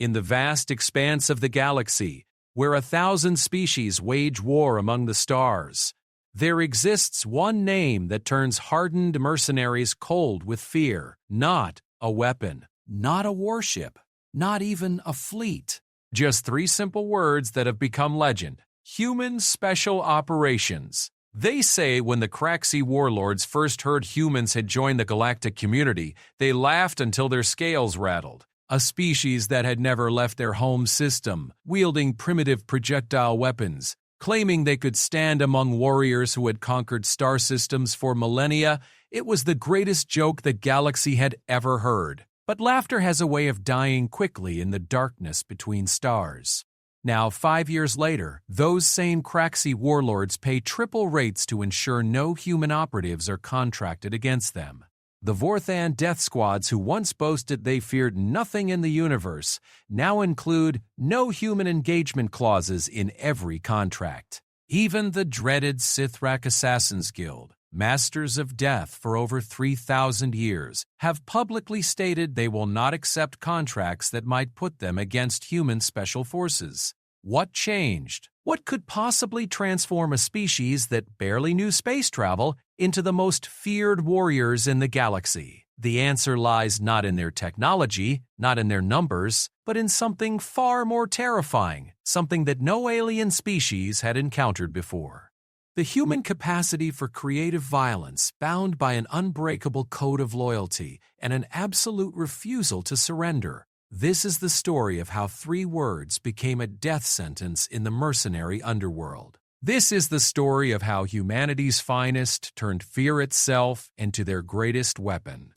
In the vast expanse of the galaxy, where 1,000 species wage war among the stars, there exists one name that turns hardened mercenaries cold with fear. Not a weapon, not a warship, not even a fleet. Just 3 simple words that have become legend. Human Special Operations. They say when the Craxi warlords first heard humans had joined the galactic community, they laughed until their scales rattled. A species that had never left their home system, wielding primitive projectile weapons, claiming they could stand among warriors who had conquered star systems for millennia. It was the greatest joke the galaxy had ever heard. But laughter has a way of dying quickly in the darkness between stars. Now, 5 years later, those same Craxi warlords pay triple rates to ensure no human operatives are contracted against them. The Vorthan death squads who once boasted they feared nothing in the universe now include no human engagement clauses in every contract. Even the dreaded Sithrak Assassins Guild, masters of death for over 3,000 years, have publicly stated they will not accept contracts that might put them against human special forces. What changed? What could possibly transform a species that barely knew space travel into the most feared warriors in the galaxy? The answer lies not in their technology, not in their numbers, but in something far more terrifying, something that no alien species had encountered before. The human capacity for creative violence, bound by an unbreakable code of loyalty and an absolute refusal to surrender. This is the story of how 3 words became a death sentence in the mercenary underworld. This is the story of how humanity's finest turned fear itself into their greatest weapon.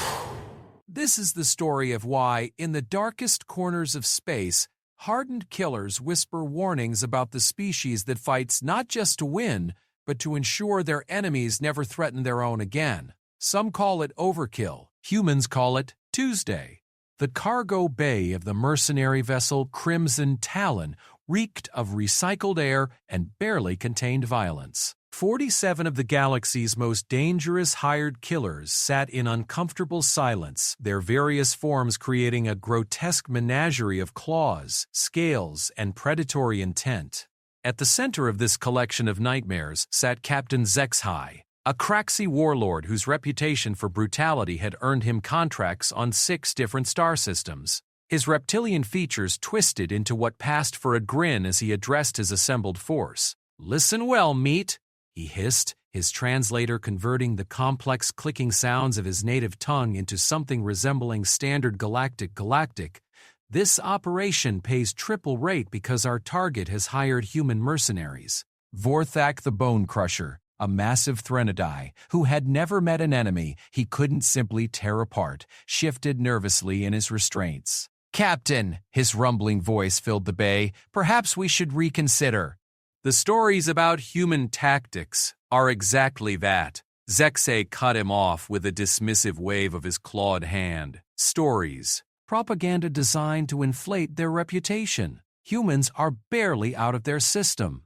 This is the story of why, in the darkest corners of space, hardened killers whisper warnings about the species that fights not just to win, but to ensure their enemies never threaten their own again. Some call it overkill. Humans call it Tuesday. The cargo bay of the mercenary vessel Crimson Talon reeked of recycled air and barely contained violence. 47 of the galaxy's most dangerous hired killers sat in uncomfortable silence, their various forms creating a grotesque menagerie of claws, scales, and predatory intent. At the center of this collection of nightmares sat Captain HFY, a Craxi warlord whose reputation for brutality had earned him contracts on 6 different star systems. His reptilian features twisted into what passed for a grin as he addressed his assembled force. "Listen well, meat," he hissed, his translator converting the complex clicking sounds of his native tongue into something resembling standard galactic. "This operation pays triple rate because our target has hired human mercenaries. Vorthak the Bone Crusher, a massive Threnodai, who had never met an enemy he couldn't simply tear apart, shifted nervously in his restraints. "Captain," his rumbling voice filled the bay, "perhaps we should reconsider." "The stories about human tactics are exactly that." HFY cut him off with a dismissive wave of his clawed hand. "Stories. Propaganda designed to inflate their reputation. Humans are barely out of their system.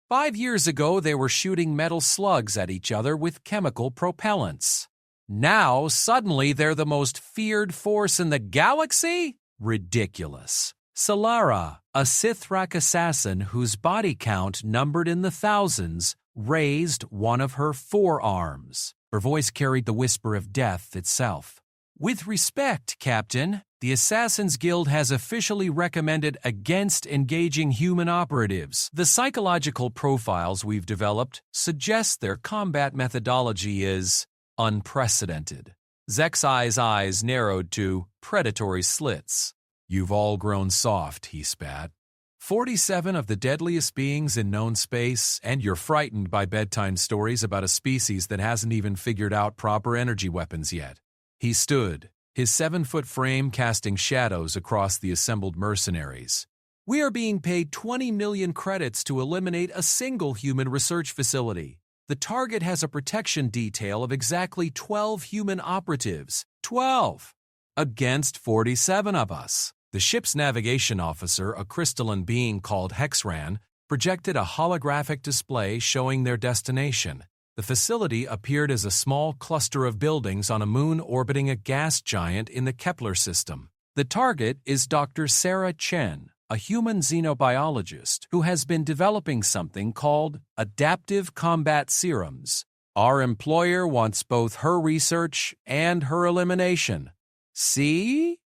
5 years ago, they were shooting metal slugs at each other with chemical propellants. Now, suddenly, they're the most feared force in the galaxy? Ridiculous." Solara, a Sithrak assassin whose body count numbered in the thousands, raised one of her forearms. Her voice carried the whisper of death itself. "With respect, Captain, the Assassins Guild has officially recommended against engaging human operatives. The psychological profiles we've developed suggest their combat methodology is unprecedented." HFY's eyes narrowed to predatory slits. "You've all grown soft," he spat. 47 of the deadliest beings in known space, and you're frightened by bedtime stories about a species that hasn't even figured out proper energy weapons yet. He stood, his 7-foot frame casting shadows across the assembled mercenaries. "We are being paid 20 million credits to eliminate a single human research facility. The target has a protection detail of exactly 12 human operatives. 12! Against 47 of us." The ship's navigation officer, a crystalline being called Hexran, projected a holographic display showing their destination. The facility appeared as a small cluster of buildings on a moon orbiting a gas giant in the Kepler system. The target is Dr. Sarah Chen, a human xenobiologist who has been developing something called adaptive combat serums. Our employer wants both her research and her elimination. See?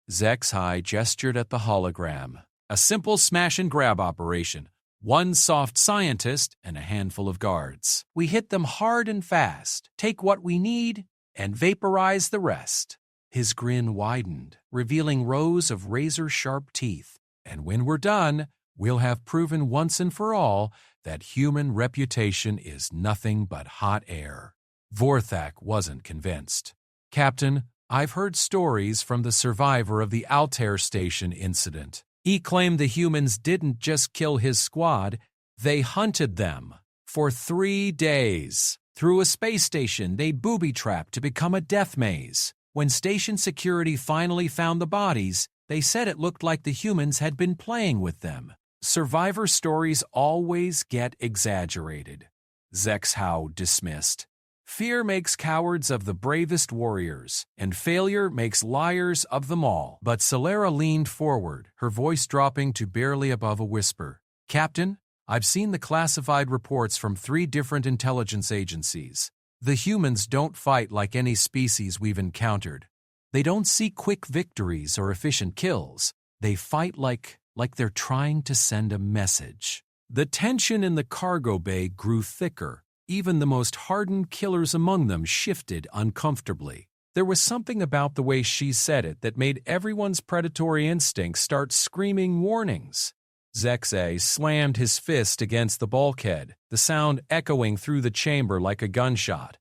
Zexhai gestured at the hologram. A simple smash-and-grab operation. One soft scientist and a handful of guards. We hit them hard and fast, take what we need, and vaporize the rest. His grin widened, revealing rows of razor-sharp teeth. And when we're done, we'll have proven once and for all that human reputation is nothing but hot air. Vorthak wasn't convinced. Captain, I've heard stories from the survivor of the Altair Station incident. He claimed the humans didn't just kill his squad, they hunted them. For 3 days. Through a space station they booby-trapped to become a death maze. When station security finally found the bodies, they said it looked like the humans had been playing with them. Survivor stories always get exaggerated. Zexhau dismissed. Fear makes cowards of the bravest warriors, and failure makes liars of them all. But Solera leaned forward, her voice dropping to barely above a whisper. Captain, I've seen the classified reports from 3 different intelligence agencies. The humans don't fight like any species we've encountered. They don't seek quick victories or efficient kills. They fight like they're trying to send a message. The tension in the cargo bay grew thicker. Even the most hardened killers among them shifted uncomfortably. There was something about the way she said it that made everyone's predatory instincts start screaming warnings. Zexhai slammed his fist against the bulkhead, the sound echoing through the chamber like a gunshot.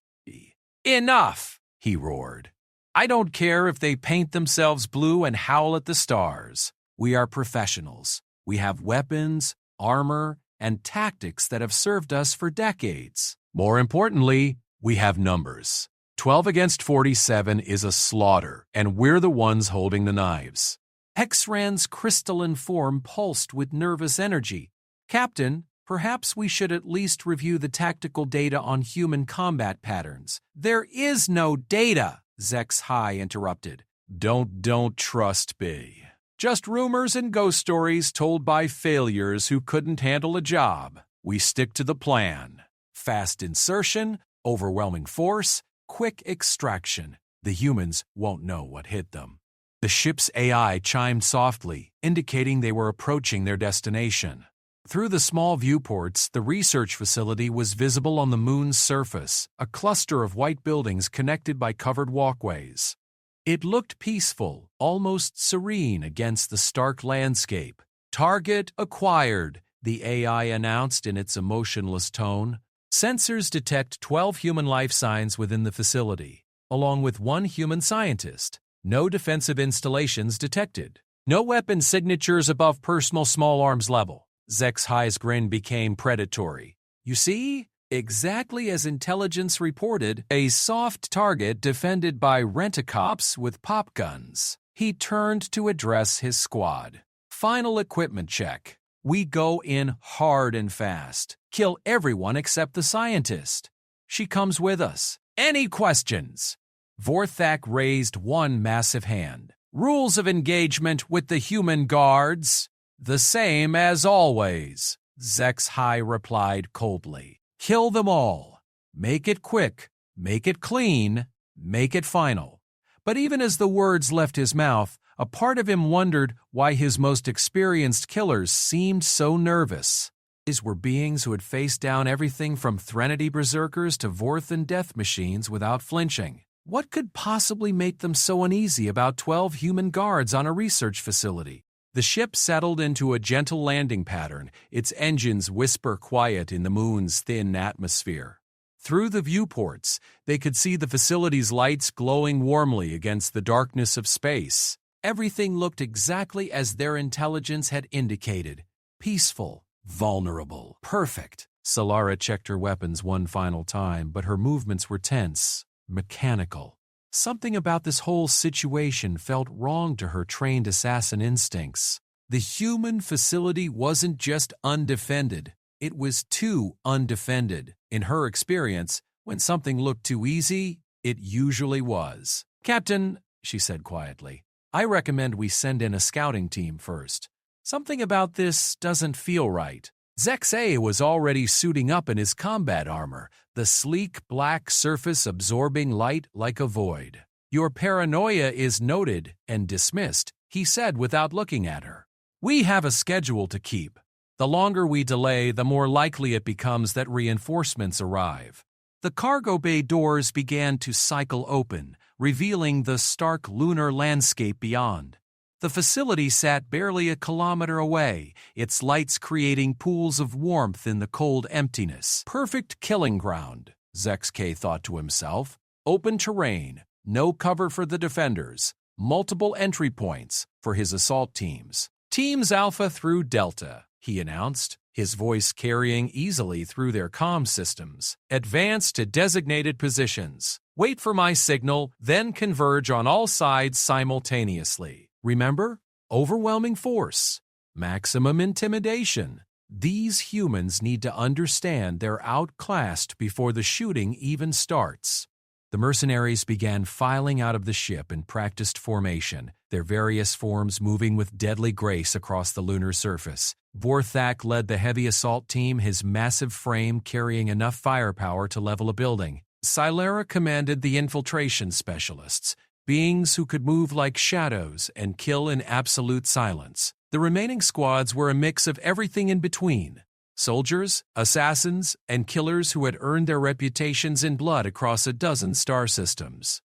Enough, he roared. I don't care if they paint themselves blue and howl at the stars. We are professionals. We have weapons, armor, and tactics that have served us for decades. More importantly, we have numbers. 12 against 47 is a slaughter, and we're the ones holding the knives. Hexran's crystalline form pulsed with nervous energy. Captain, perhaps we should at least review the tactical data on human combat patterns. There is no data, Zexhai interrupted. Don't trust me. Just rumors and ghost stories told by failures who couldn't handle a job. We stick to the plan. Fast insertion, overwhelming force, quick extraction. The humans won't know what hit them. The ship's AI chimed softly, indicating they were approaching their destination. Through the small viewports, the research facility was visible on the moon's surface, a cluster of white buildings connected by covered walkways. It looked peaceful, almost serene against the stark landscape. Target acquired, the AI announced in its emotionless tone. Sensors detect 12 human life signs within the facility, along with 1 human scientist. No defensive installations detected. No weapon signatures above personal small arms level. Zexhai's grin became predatory. You see? Exactly as intelligence reported, a soft target defended by rent-a-cops with pop guns. He turned to address his squad. Final equipment check. We go in hard and fast. Kill everyone except the scientist. She comes with us. Any questions? Vorthak raised one massive hand. Rules of engagement with the human guards? The same as always, Zexhai replied coldly. Kill them all. Make it quick. Make it clean. Make it final. But even as the words left his mouth, a part of him wondered why his most experienced killers seemed so nervous. These were beings who had faced down everything from Threnody berserkers to Vorthan death machines without flinching. What could possibly make them so uneasy about 12 human guards on a research facility? The ship settled into a gentle landing pattern, its engines whisper quiet in the moon's thin atmosphere. Through the viewports, they could see the facility's lights glowing warmly against the darkness of space. Everything looked exactly as their intelligence had indicated. Peaceful, vulnerable, perfect. Solara checked her weapons one final time, but her movements were tense, mechanical. Something about this whole situation felt wrong to her trained assassin instincts. The human facility wasn't just undefended, it was too undefended. In her experience, when something looked too easy, it usually was. Captain, she said quietly, I recommend we send in a scouting team first. Something about this doesn't feel right. Zexay was already suiting up in his combat armor, the sleek black surface absorbing light like a void. Your paranoia is noted and dismissed, he said without looking at her. We have a schedule to keep. The longer we delay, the more likely it becomes that reinforcements arrive. The cargo bay doors began to cycle open, revealing the stark lunar landscape beyond. The facility sat barely a kilometer away, its lights creating pools of warmth in the cold emptiness. Perfect killing ground, Zexay thought to himself. Open terrain, no cover for the defenders, multiple entry points for his assault teams. Teams Alpha through Delta, he announced, his voice carrying easily through their comm systems. Advance to designated positions. Wait for my signal, then converge on all sides simultaneously. Remember? Overwhelming force. Maximum intimidation. These humans need to understand they're outclassed before the shooting even starts. The mercenaries began filing out of the ship in practiced formation, their various forms moving with deadly grace across the lunar surface. Vorthak led the heavy assault team, his massive frame carrying enough firepower to level a building. Silera commanded the infiltration specialists, beings who could move like shadows and kill in absolute silence. The remaining squads were a mix of everything in between. Soldiers, assassins, and killers who had earned their reputations in blood across a dozen star systems.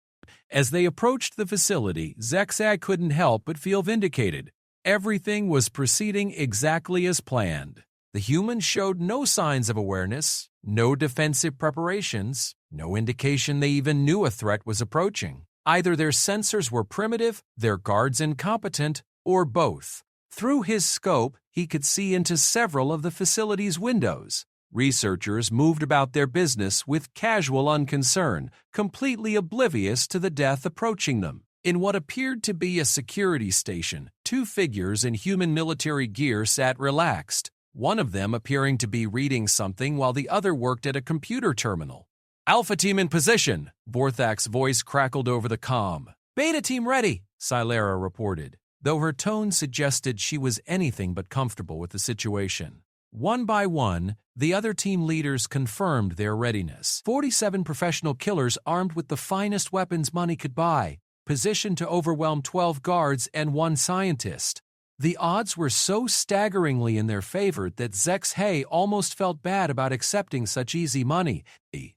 As they approached the facility, Zexay couldn't help but feel vindicated. Everything was proceeding exactly as planned. The humans showed no signs of awareness, no defensive preparations, no indication they even knew a threat was approaching. Either their sensors were primitive, their guards incompetent, or both. Through his scope, he could see into several of the facility's windows. Researchers moved about their business with casual unconcern, completely oblivious to the death approaching them. In what appeared to be a security station, two figures in human military gear sat relaxed, one of them appearing to be reading something while the other worked at a computer terminal. Alpha team in position, Vorthak's voice crackled over the comm. Beta team ready, Silera reported, though her tone suggested she was anything but comfortable with the situation. One by one, the other team leaders confirmed their readiness. 47 professional killers armed with the finest weapons money could buy, positioned to overwhelm 12 guards and one scientist. The odds were so staggeringly in their favor that Zexay almost felt bad about accepting such easy money.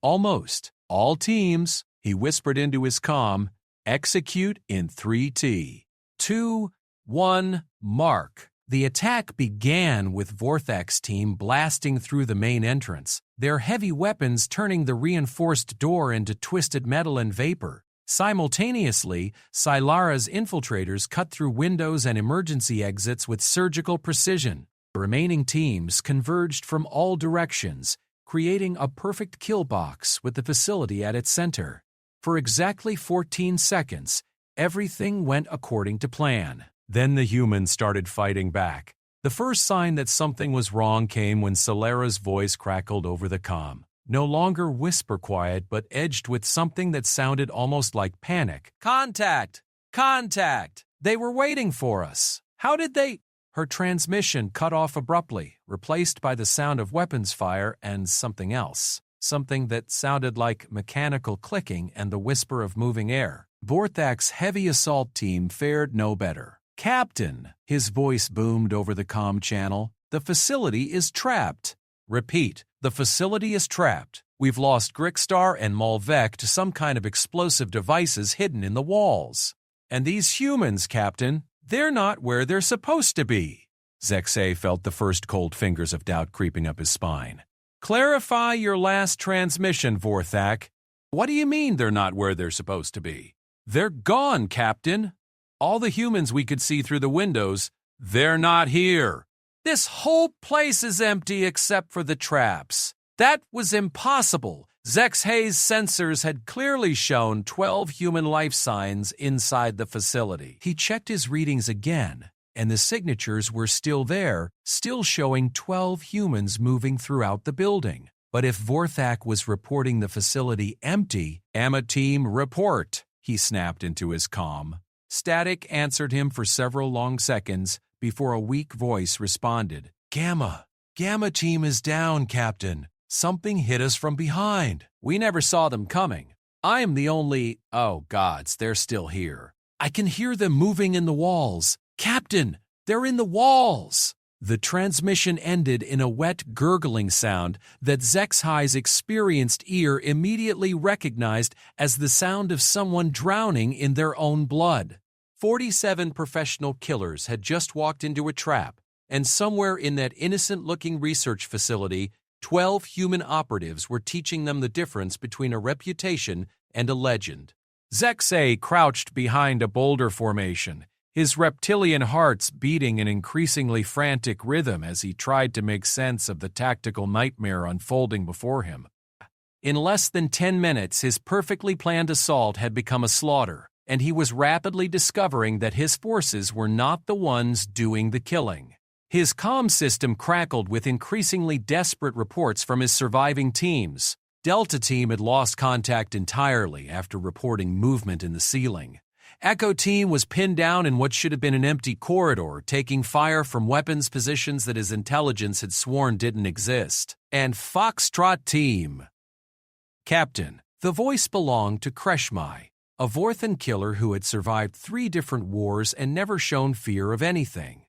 Almost. All teams, he whispered into his comm, execute in 3T. 2, 1, mark. The attack began with Vorthak's team blasting through the main entrance, their heavy weapons turning the reinforced door into twisted metal and vapor. Simultaneously, Silara's infiltrators cut through windows and emergency exits with surgical precision. The remaining teams converged from all directions, creating a perfect kill box with the facility at its center. For exactly 14 seconds, everything went according to plan. Then the humans started fighting back. The first sign that something was wrong came when Silara's voice crackled over the comm. No longer whisper quiet, but edged with something that sounded almost like panic. Contact! Contact! They were waiting for us. How did they? Her transmission cut off abruptly, replaced by the sound of weapons fire and something else. Something that sounded like mechanical clicking and the whisper of moving air. Vorthak's heavy assault team fared no better. Captain, his voice boomed over the comm channel, the facility is trapped. Repeat, the facility is trapped. We've lost Grickstar and Malvek to some kind of explosive devices hidden in the walls. And these humans, Captain, they're not where they're supposed to be. Zexay felt the first cold fingers of doubt creeping up his spine. Clarify your last transmission, Vorthak. What do you mean they're not where they're supposed to be? They're gone, Captain. All the humans we could see through the windows, they're not here. This whole place is empty except for the traps. That was impossible. Zexay's sensors had clearly shown 12 human life signs inside the facility. He checked his readings again, and the signatures were still there, still showing 12 humans moving throughout the building. But if Vorthak was reporting the facility empty, Team report, he snapped into his comm. Static answered him for several long seconds before a weak voice responded. Gamma team is down, Captain. Something hit us from behind. We never saw them coming. I am the only... Oh, gods, they're still here. I can hear them moving in the walls. Captain, they're in the walls. The transmission ended in a wet, gurgling sound that Zexhi's experienced ear immediately recognized as the sound of someone drowning in their own blood. 47 professional killers had just walked into a trap, and somewhere in that innocent-looking research facility, 12 human operatives were teaching them the difference between a reputation and a legend. Zexhi crouched behind a boulder formation, his reptilian hearts beating an increasingly frantic rhythm as he tried to make sense of the tactical nightmare unfolding before him. In less than 10 minutes, his perfectly planned assault had become a slaughter, and he was rapidly discovering that his forces were not the ones doing the killing. His comm system crackled with increasingly desperate reports from his surviving teams. Delta Team had lost contact entirely after reporting movement in the ceiling. Echo Team was pinned down in what should have been an empty corridor, taking fire from weapons positions that his intelligence had sworn didn't exist. And Foxtrot Team. Captain, the voice belonged to Kreshmai, a Vorthan killer who had survived 3 different wars and never shown fear of anything.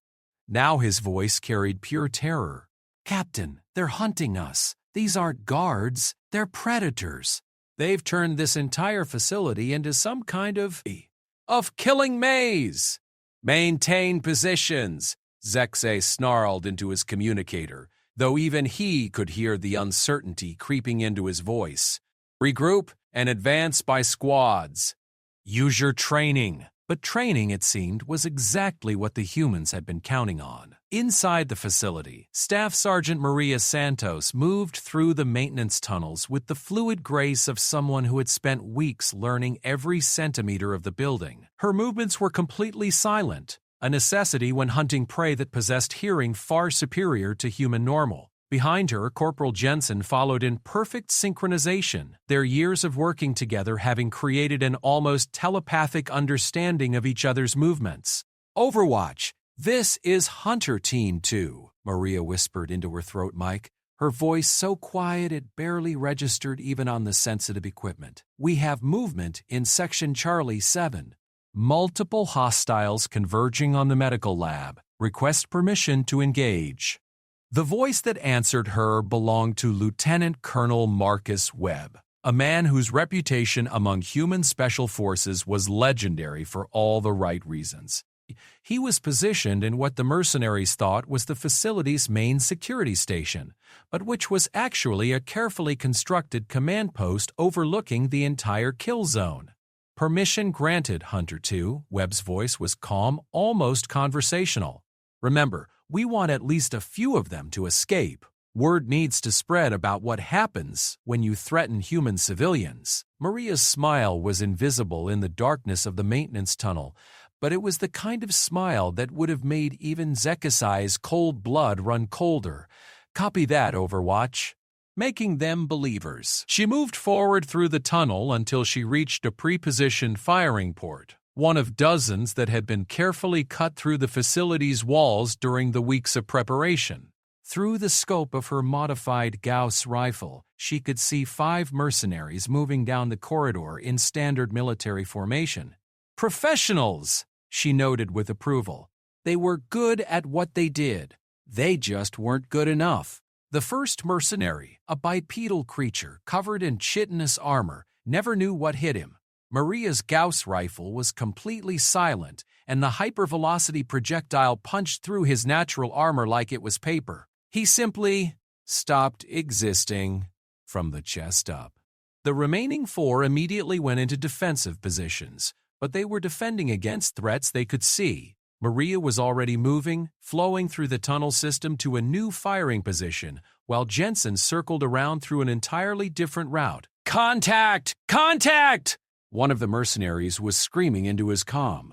Now his voice carried pure terror. Captain, they're hunting us. These aren't guards, they're predators. They've turned this entire facility into some kind of killing maze. Maintain positions, Zexhi snarled into his communicator, though even he could hear the uncertainty creeping into his voice. Regroup and advance by squads. Use your training. But training, it seemed, was exactly what the humans had been counting on. Inside the facility, Staff Sergeant Maria Santos moved through the maintenance tunnels with the fluid grace of someone who had spent weeks learning every centimeter of the building. Her movements were completely silent, a necessity when hunting prey that possessed hearing far superior to human normal. Behind her, Corporal Jensen followed in perfect synchronization, their years of working together having created an almost telepathic understanding of each other's movements. Overwatch, this is Hunter Team 2, Maria whispered into her throat mic, her voice so quiet it barely registered even on the sensitive equipment. We have movement in Section Charlie 7. Multiple hostiles converging on the medical lab. Request permission to engage. The voice that answered her belonged to Lieutenant Colonel Marcus Webb, a man whose reputation among human special forces was legendary for all the right reasons. He was positioned in what the Mercenaries thought was the facility's main security station, but which was actually a carefully constructed command post overlooking the entire kill zone. Permission granted, Hunter 2. Webb's voice was calm, almost conversational. Remember, we want at least a few of them to escape. Word needs to spread about what happens when you threaten human civilians. Maria's smile was invisible in the darkness of the maintenance tunnel, but it was the kind of smile that would have made even Zekasai's cold blood run colder. Copy that, Overwatch. Making them believers. She moved forward through the tunnel until she reached a pre-positioned firing port, one of dozens that had been carefully cut through the facility's walls during the weeks of preparation. Through the scope of her modified Gauss rifle, she could see 5 mercenaries moving down the corridor in standard military formation. Professionals, she noted with approval. They were good at what they did. They just weren't good enough. The first mercenary, a bipedal creature covered in chitinous armor, never knew what hit him. Maria's Gauss rifle was completely silent, and the hypervelocity projectile punched through his natural armor like it was paper. He simply stopped existing from the chest up. The remaining 4 immediately went into defensive positions, but they were defending against threats they could see. Maria was already moving, flowing through the tunnel system to a new firing position, while Jensen circled around through an entirely different route. Contact! Contact! One of the mercenaries was screaming into his comm.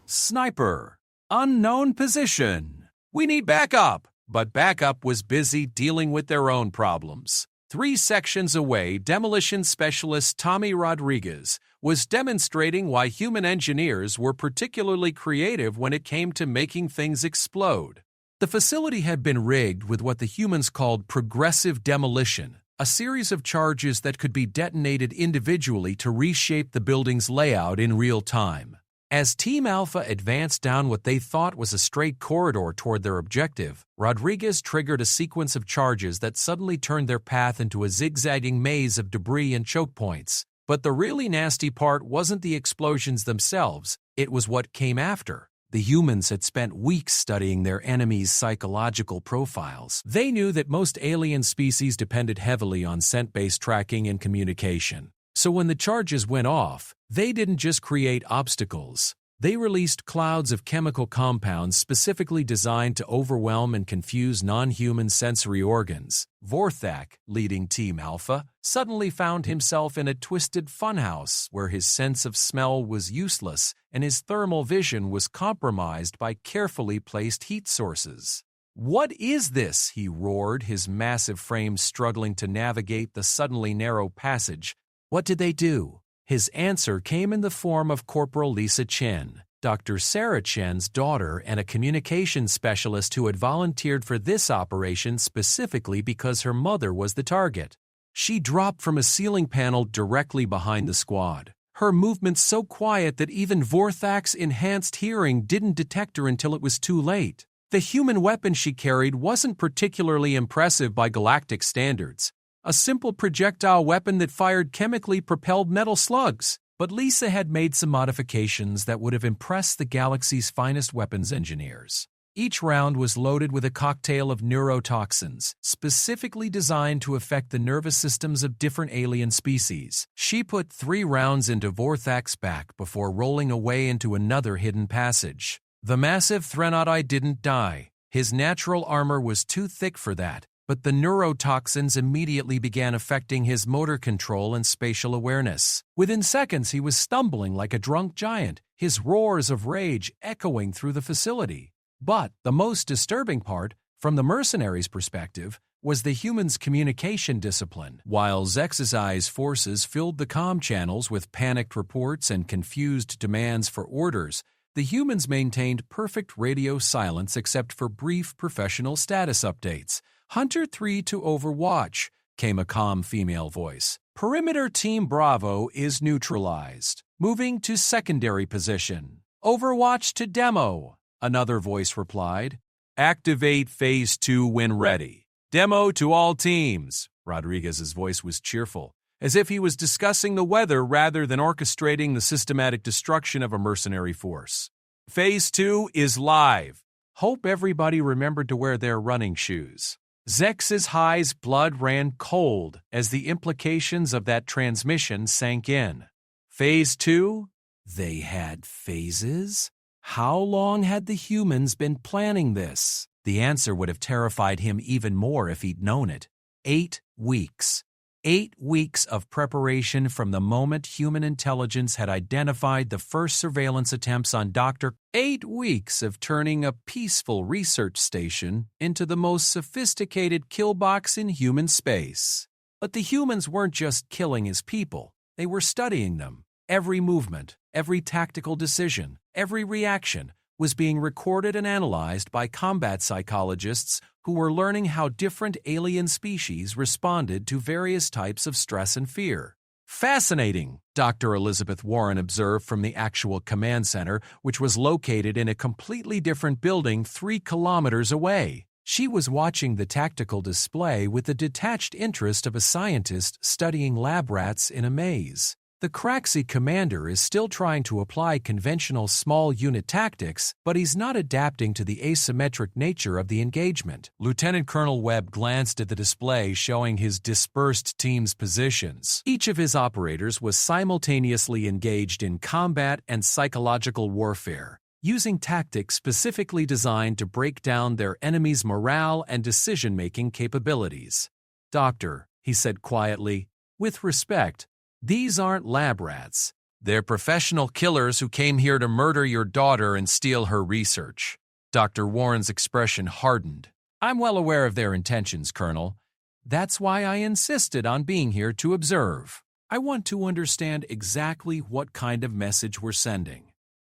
Sniper! Unknown position! We need backup! But backup was busy dealing with their own problems. 3 sections away, demolition specialist Tommy Rodriguez was demonstrating why human engineers were particularly creative when it came to making things explode. The facility had been rigged with what the humans called progressive demolition, a series of charges that could be detonated individually to reshape the building's layout in real time. As Team Alpha advanced down what they thought was a straight corridor toward their objective, Rodriguez triggered a sequence of charges that suddenly turned their path into a zigzagging maze of debris and choke points. But the really nasty part wasn't the explosions themselves, it was what came after. The humans had spent weeks studying their enemies' psychological profiles. They knew that most alien species depended heavily on scent-based tracking and communication. So when the charges went off, they didn't just create obstacles. They released clouds of chemical compounds specifically designed to overwhelm and confuse non-human sensory organs. Vorthak, leading Team Alpha, suddenly found himself in a twisted funhouse where his sense of smell was useless and his thermal vision was compromised by carefully placed heat sources. "What is this?" he roared, his massive frame struggling to navigate the suddenly narrow passage. What did they do? His answer came in the form of Corporal Lisa Chen, Dr. Sarah Chen's daughter and a communications specialist who had volunteered for this operation specifically because her mother was the target. She dropped from a ceiling panel directly behind the squad, her movements so quiet that even Vorthak's enhanced hearing didn't detect her until it was too late. The human weapon she carried wasn't particularly impressive by galactic standards. A simple projectile weapon that fired chemically propelled metal slugs. But Lisa had made some modifications that would have impressed the galaxy's finest weapons engineers. Each round was loaded with a cocktail of neurotoxins, specifically designed to affect the nervous systems of different alien species. She put 3 rounds into Vorthak's back before rolling away into another hidden passage. The massive Threnodai didn't die. His natural armor was too thick for that. But the neurotoxins immediately began affecting his motor control and spatial awareness. Within seconds, he was stumbling like a drunk giant, his roars of rage echoing through the facility. But the most disturbing part, from the Mercenaries' perspective, was the humans' communication discipline. While Zex's forces filled the comm channels with panicked reports and confused demands for orders, the humans maintained perfect radio silence except for brief professional status updates. "Hunter 3 to Overwatch," came a calm female voice. "Perimeter Team Bravo is neutralized. Moving to secondary position. Overwatch to demo," another voice replied. "Activate Phase 2 when ready. Demo to all teams." Rodriguez's voice was cheerful, as if he was discussing the weather rather than orchestrating the systematic destruction of a mercenary force. "Phase 2 is live. Hope everybody remembered to wear their running shoes." Zex's blood ran cold as the implications of that transmission sank in. Phase 2? They had phases? How long had the humans been planning this? The answer would have terrified him even more if he'd known it. 8 weeks. 8 weeks of preparation from the moment human intelligence had identified the first surveillance attempts on Dr. 8 weeks of turning a peaceful research station into the most sophisticated killbox in human space. But the humans weren't just killing his people, they were studying them. Every movement, every tactical decision, every reaction was being recorded and analyzed by combat psychologists who were learning how different alien species responded to various types of stress and fear. "Fascinating," Dr. Elizabeth Warren observed from the actual command center, which was located in a completely different building 3 kilometers away. She was watching the tactical display with the detached interest of a scientist studying lab rats in a maze. The Craxi commander is still trying to apply conventional small unit tactics, but he's not adapting to the asymmetric nature of the engagement. Lieutenant Colonel Webb glanced at the display showing his dispersed team's positions. Each of his operators was simultaneously engaged in combat and psychological warfare, using tactics specifically designed to break down their enemy's morale and decision-making capabilities. "Doctor," he said quietly, "with respect, these aren't lab rats. They're professional killers who came here to murder your daughter and steal her research." Dr. Warren's expression hardened. "I'm well aware of their intentions, Colonel. That's why I insisted on being here to observe." I want to understand exactly what kind of message we're sending.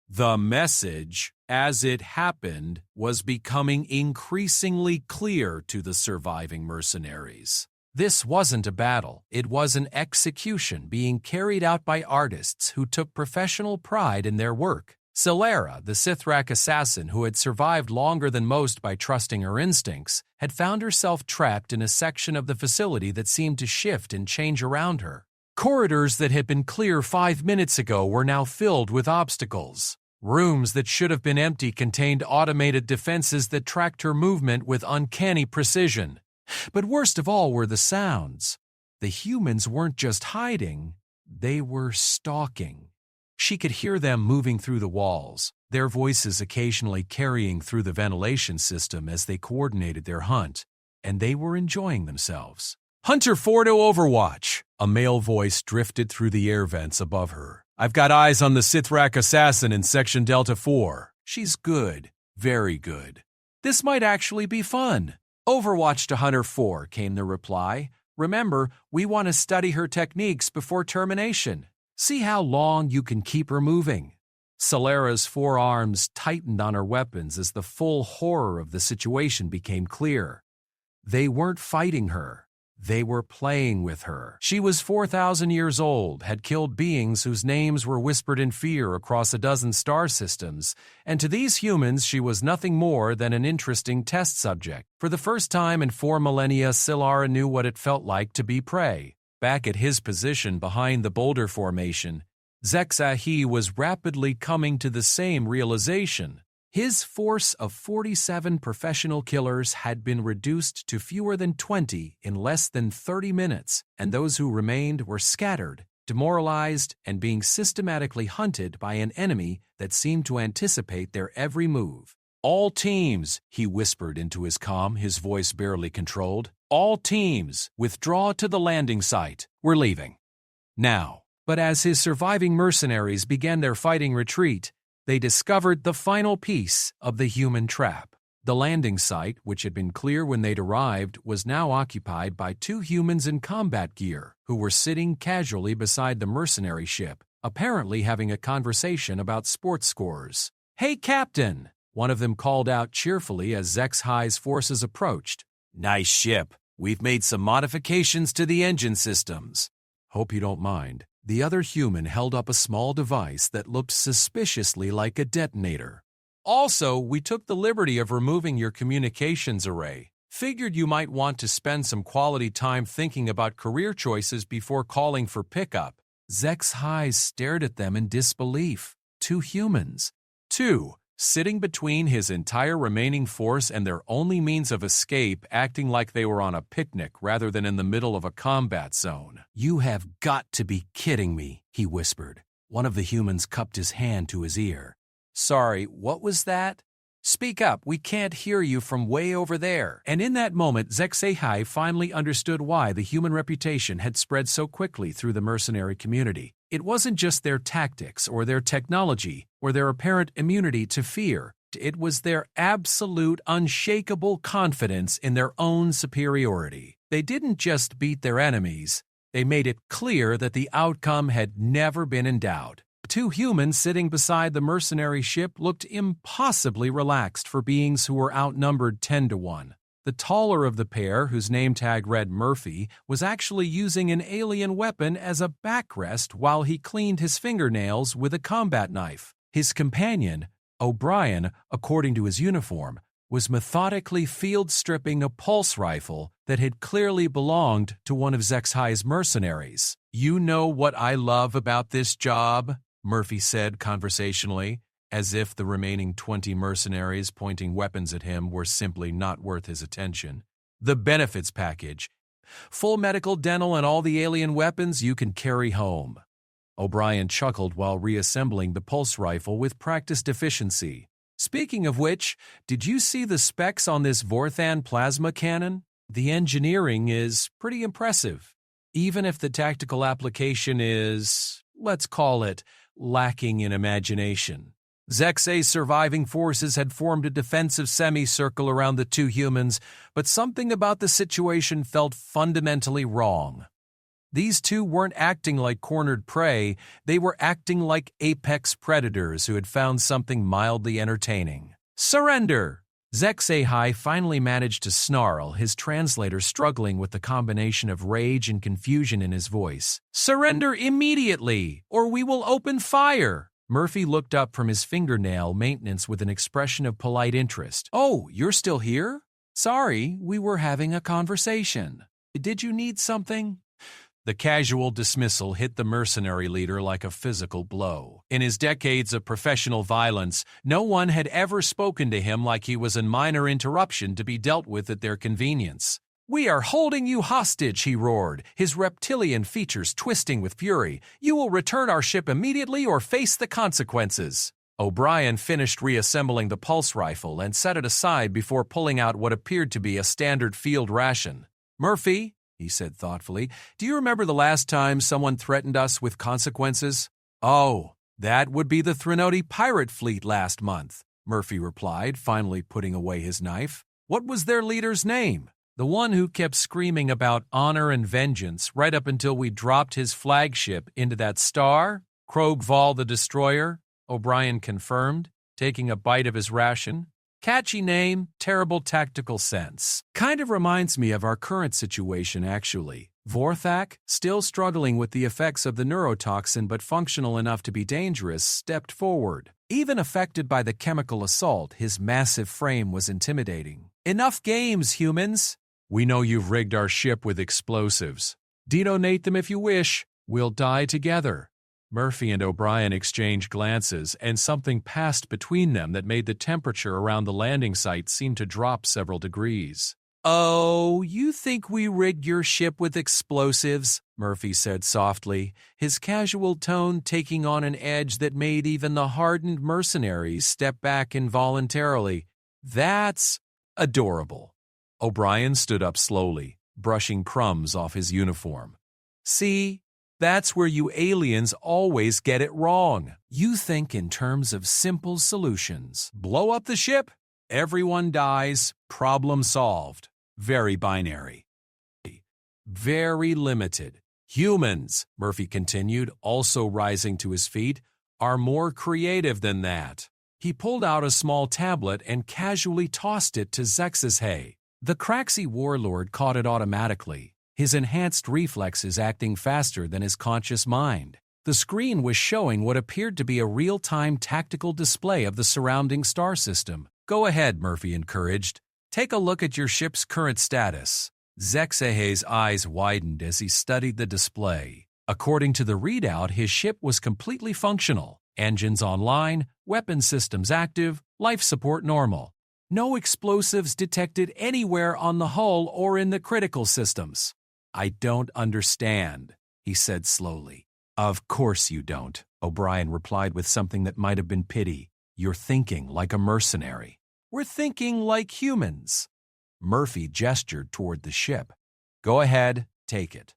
The message, as it happened, was becoming increasingly clear to the surviving mercenaries. This wasn't a battle, it was an execution being carried out by artists who took professional pride in their work. Celera, the Sithrak assassin who had survived longer than most by trusting her instincts, had found herself trapped in a section of the facility that seemed to shift and change around her. Corridors that had been clear 5 minutes ago were now filled with obstacles. Rooms that should have been empty contained automated defenses that tracked her movement with uncanny precision. But worst of all were the sounds. The humans weren't just hiding, they were stalking. She could hear them moving through the walls, their voices occasionally carrying through the ventilation system as they coordinated their hunt, and they were enjoying themselves. "Hunter 4 to Overwatch," a male voice drifted through the air vents above her. "I've got eyes on the Sithrak assassin in Section Delta 4. She's good, very good. This might actually be fun." "Overwatch to Hunter 4, came the reply. "Remember, we want to study her techniques before termination. See how long you can keep her moving." Celera's forearms tightened on her weapons as the full horror of the situation became clear. They weren't fighting her. They were playing with her. She was 4,000 years old, had killed beings whose names were whispered in fear across a dozen star systems, and to these humans she was nothing more than an interesting test subject. For the first time in 4 millennia, Silara knew what it felt like to be prey. Back at his position behind the boulder formation, Zeksahi was rapidly coming to the same realization. His force of 47 professional killers had been reduced to fewer than 20 in less than 30 minutes, and those who remained were scattered, demoralized, and being systematically hunted by an enemy that seemed to anticipate their every move. "All teams," he whispered into his comm, his voice barely controlled. "All teams, withdraw to the landing site. We're leaving. Now." But as his surviving mercenaries began their fighting retreat, they discovered the final piece of the human trap. The landing site, which had been clear when they'd arrived, was now occupied by 2 humans in combat gear who were sitting casually beside the mercenary ship, apparently having a conversation about sports scores. "Hey, Captain!" one of them called out cheerfully as Zekshai's forces approached. "Nice ship. We've made some modifications to the engine systems." "Hope you don't mind." The other human held up a small device that looked suspiciously like a detonator. "Also, we took the liberty of removing your communications array. Figured you might want to spend some quality time thinking about career choices before calling for pickup." Zekshai stared at them in disbelief. 2 humans. 2. Sitting between his entire remaining force and their only means of escape, acting like they were on a picnic rather than in the middle of a combat zone. "You have got to be kidding me," he whispered. One of the humans cupped his hand to his ear. "Sorry, what was that?" "Speak up, we can't hear you from way over there." And in that moment, Zekshai finally understood why the human reputation had spread so quickly through the mercenary community. It wasn't just their tactics or their technology or their apparent immunity to fear. It was their absolute, unshakable confidence in their own superiority. They didn't just beat their enemies, they made it clear that the outcome had never been in doubt. 2 humans sitting beside the mercenary ship looked impossibly relaxed for beings who were outnumbered 10 to 1. The taller of the pair, whose name tag read Murphy, was actually using an alien weapon as a backrest while he cleaned his fingernails with a combat knife. His companion, O'Brien, according to his uniform, was methodically field-stripping a pulse rifle that had clearly belonged to one of Zekshai's mercenaries. "You know what I love about this job?" Murphy said conversationally, as if the remaining 20 mercenaries pointing weapons at him were simply not worth his attention. "The benefits package. Full medical, dental, and all the alien weapons you can carry home." O'Brien chuckled while reassembling the pulse rifle with practiced efficiency. "Speaking of which, did you see the specs on this Vorthan plasma cannon? The engineering is pretty impressive, even if the tactical application is, let's call it, lacking in imagination." Zekshai's surviving forces had formed a defensive semicircle around the 2 humans, but something about the situation felt fundamentally wrong. These two weren't acting like cornered prey, they were acting like apex predators who had found something mildly entertaining. "Surrender!" HFY finally managed to snarl, his translator struggling with the combination of rage and confusion in his voice. "Surrender immediately, or we will open fire!" Murphy looked up from his fingernail maintenance with an expression of polite interest. "Oh, you're still here? Sorry, we were having a conversation. Did you need something?" The casual dismissal hit the mercenary leader like a physical blow. In his decades of professional violence, no one had ever spoken to him like he was a minor interruption to be dealt with at their convenience. "We are holding you hostage," he roared, his reptilian features twisting with fury. "You will return our ship immediately or face the consequences." O'Brien finished reassembling the pulse rifle and set it aside before pulling out what appeared to be a standard field ration. "Murphy," he said thoughtfully, "do you remember the last time someone threatened us with consequences?" "Oh, that would be the Threnody pirate fleet last month," Murphy replied, finally putting away his knife. "What was their leader's name?" "The one who kept screaming about honor and vengeance right up until we dropped his flagship into that star?" "Krogval the Destroyer," O'Brien confirmed, taking a bite of his ration. "Catchy name, terrible tactical sense. Kind of reminds me of our current situation, actually. Vorthak, still struggling with the effects of the neurotoxin but functional enough to be dangerous, stepped forward. Even affected by the chemical assault, his massive frame was intimidating. "Enough games, humans! We know you've rigged our ship with explosives. Detonate them if you wish. We'll die together." Murphy and O'Brien exchanged glances, and something passed between them that made the temperature around the landing site seem to drop several degrees. "Oh, you think we rigged your ship with explosives?" Murphy said softly, his casual tone taking on an edge that made even the hardened mercenaries step back involuntarily. "That's adorable." O'Brien stood up slowly, brushing crumbs off his uniform. "See? That's where you aliens always get it wrong. You think in terms of simple solutions. Blow up the ship, everyone dies, problem solved. Very binary. Very limited. Humans," Murphy continued, also rising to his feet, "are more creative than that." He pulled out a small tablet and casually tossed it to HFY. The Craxy warlord caught it automatically, his enhanced reflexes acting faster than his conscious mind. The screen was showing what appeared to be a real-time tactical display of the surrounding star system. "Go ahead," Murphy encouraged. "Take a look at your ship's current status." HFY's eyes widened as he studied the display. According to the readout, his ship was completely functional. Engines online, weapon systems active, life support normal. No explosives detected anywhere on the hull or in the critical systems. "I don't understand," he said slowly. "Of course you don't," O'Brien replied with something that might have been pity. "You're thinking like a mercenary." "We're thinking like humans." Murphy gestured toward the ship. "Go ahead, take it.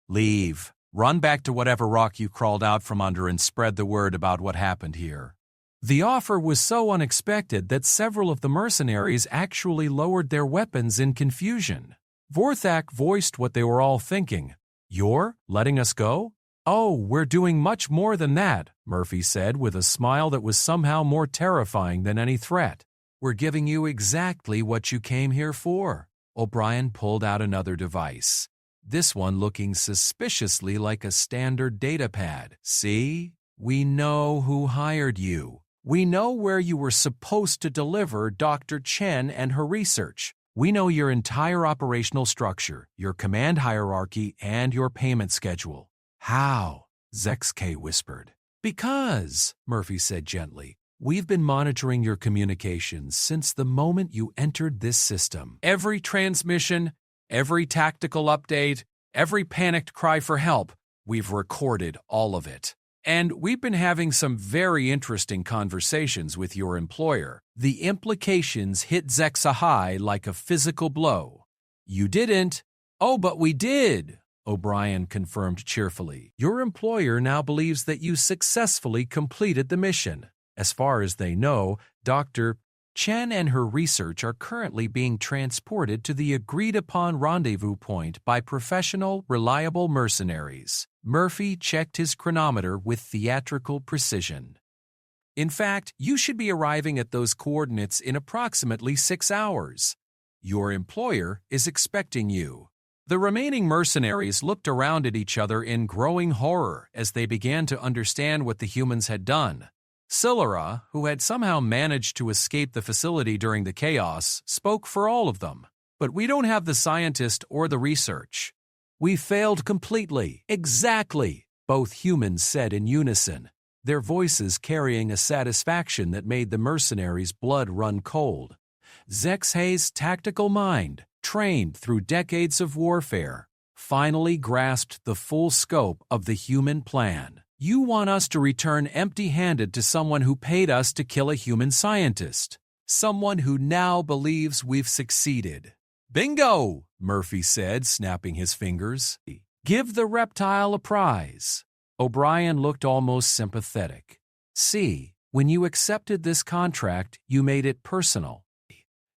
Leave. Run back to whatever rock you crawled out from under and spread the word about what happened here." The offer was so unexpected that several of the mercenaries actually lowered their weapons in confusion. Vorthak voiced what they were all thinking. "You're letting us go?" "Oh, we're doing much more than that," Murphy said with a smile that was somehow more terrifying than any threat. "We're giving you exactly what you came here for." O'Brien pulled out another device, this one looking suspiciously like a standard data pad. "See? We know who hired you. We know where you were supposed to deliver Dr. Chen and her research. We know your entire operational structure, your command hierarchy, and your payment schedule." "How?" HFY whispered. "Because," Murphy said gently, "we've been monitoring your communications since the moment you entered this system. Every transmission, every tactical update, every panicked cry for help, we've recorded all of it. And we've been having some very interesting conversations with your employer. The implications hit HFY like a physical blow." "You didn't." "Oh, but we did," O'Brien confirmed cheerfully. "Your employer now believes that you successfully completed the mission. As far as they know, Dr. Chen and her research are currently being transported to the agreed-upon rendezvous point by professional, reliable mercenaries. Murphy checked his chronometer with theatrical precision. In fact, you should be arriving at those coordinates in approximately 6 hours. Your employer is expecting you. The remaining mercenaries looked around at each other in growing horror as they began to understand what the humans had done. Sillara, who had somehow managed to escape the facility during the chaos, spoke for all of them. But we don't have the scientist or the research. We failed completely. Exactly, both humans said in unison, their voices carrying a satisfaction that made the mercenaries' blood run cold. Zexhay's tactical mind, trained through decades of warfare, finally grasped the full scope of the human plan. You want us to return empty-handed to someone who paid us to kill a human scientist. Someone who now believes we've succeeded. Bingo, Murphy said, snapping his fingers. Give the reptile a prize. O'Brien looked almost sympathetic. See, when you accepted this contract, you made it personal.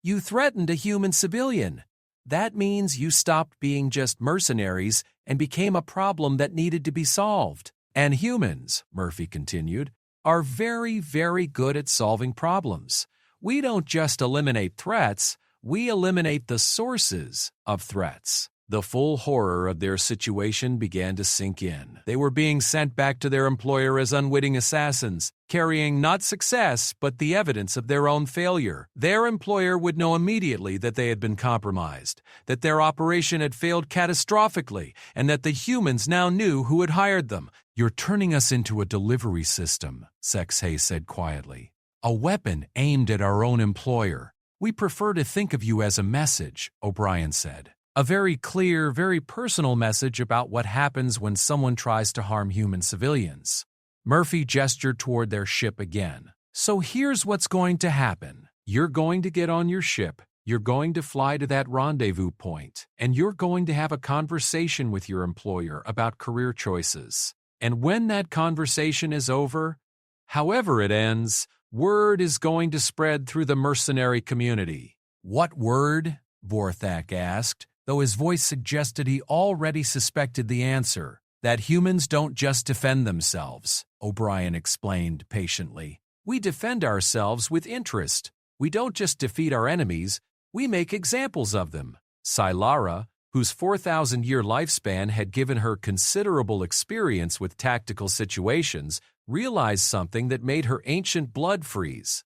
You threatened a human civilian. That means you stopped being just mercenaries and became a problem that needed to be solved. And humans, Murphy continued, are very, very good at solving problems. We don't just eliminate threats, we eliminate the sources of threats. The full horror of their situation began to sink in. They were being sent back to their employer as unwitting assassins, carrying not success, but the evidence of their own failure. Their employer would know immediately that they had been compromised, that their operation had failed catastrophically, and that the humans now knew who had hired them. You're turning us into a delivery system, Zexhay said quietly. A weapon aimed at our own employer. We prefer to think of you as a message, O'Brien said. A very clear, very personal message about what happens when someone tries to harm human civilians. Murphy gestured toward their ship again. So here's what's going to happen. You're going to get on your ship, you're going to fly to that rendezvous point, and you're going to have a conversation with your employer about career choices. And when that conversation is over, however it ends, word is going to spread through the mercenary community. What word? Vorthak asked, though his voice suggested he already suspected the answer. That humans don't just defend themselves, O'Brien explained patiently. We defend ourselves with interest. We don't just defeat our enemies, we make examples of them. Sillara, whose 4,000-year lifespan had given her considerable experience with tactical situations, realized something that made her ancient blood freeze.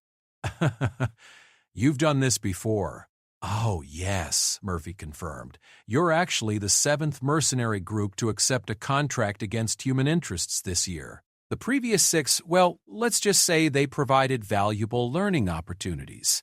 You've done this before. Oh, yes, Murphy confirmed. You're actually the 7th mercenary group to accept a contract against human interests this year. The previous 6, well, let's just say they provided valuable learning opportunities.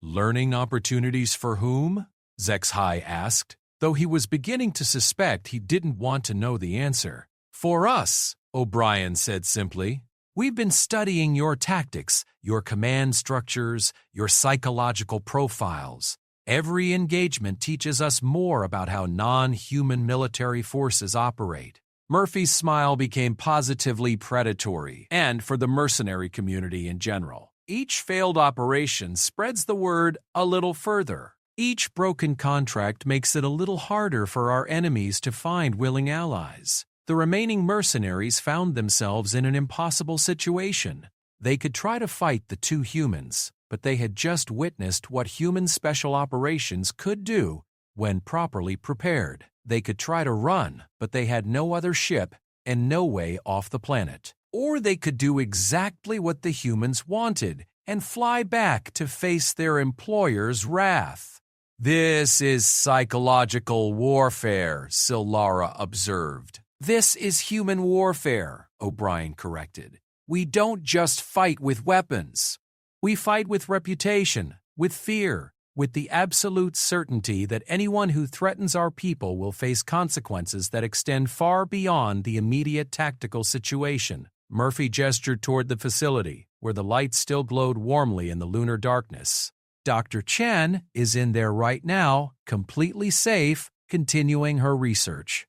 Learning opportunities for whom? Zexhay asked, though he was beginning to suspect he didn't want to know the answer. For us, O'Brien said simply. We've been studying your tactics, your command structures, your psychological profiles. Every engagement teaches us more about how non-human military forces operate. Murphy's smile became positively predatory, and for the mercenary community in general. Each failed operation spreads the word a little further. Each broken contract makes it a little harder for our enemies to find willing allies. The remaining mercenaries found themselves in an impossible situation. They could try to fight the 2 humans, but they had just witnessed what human special operations could do when properly prepared. They could try to run, but they had no other ship and no way off the planet. Or they could do exactly what the humans wanted and fly back to face their employer's wrath. This is psychological warfare, Sillara observed. This is human warfare, O'Brien corrected. We don't just fight with weapons. We fight with reputation, with fear, with the absolute certainty that anyone who threatens our people will face consequences that extend far beyond the immediate tactical situation. Murphy gestured toward the facility, where the lights still glowed warmly in the lunar darkness. Dr. Chen is in there right now, completely safe, continuing her research.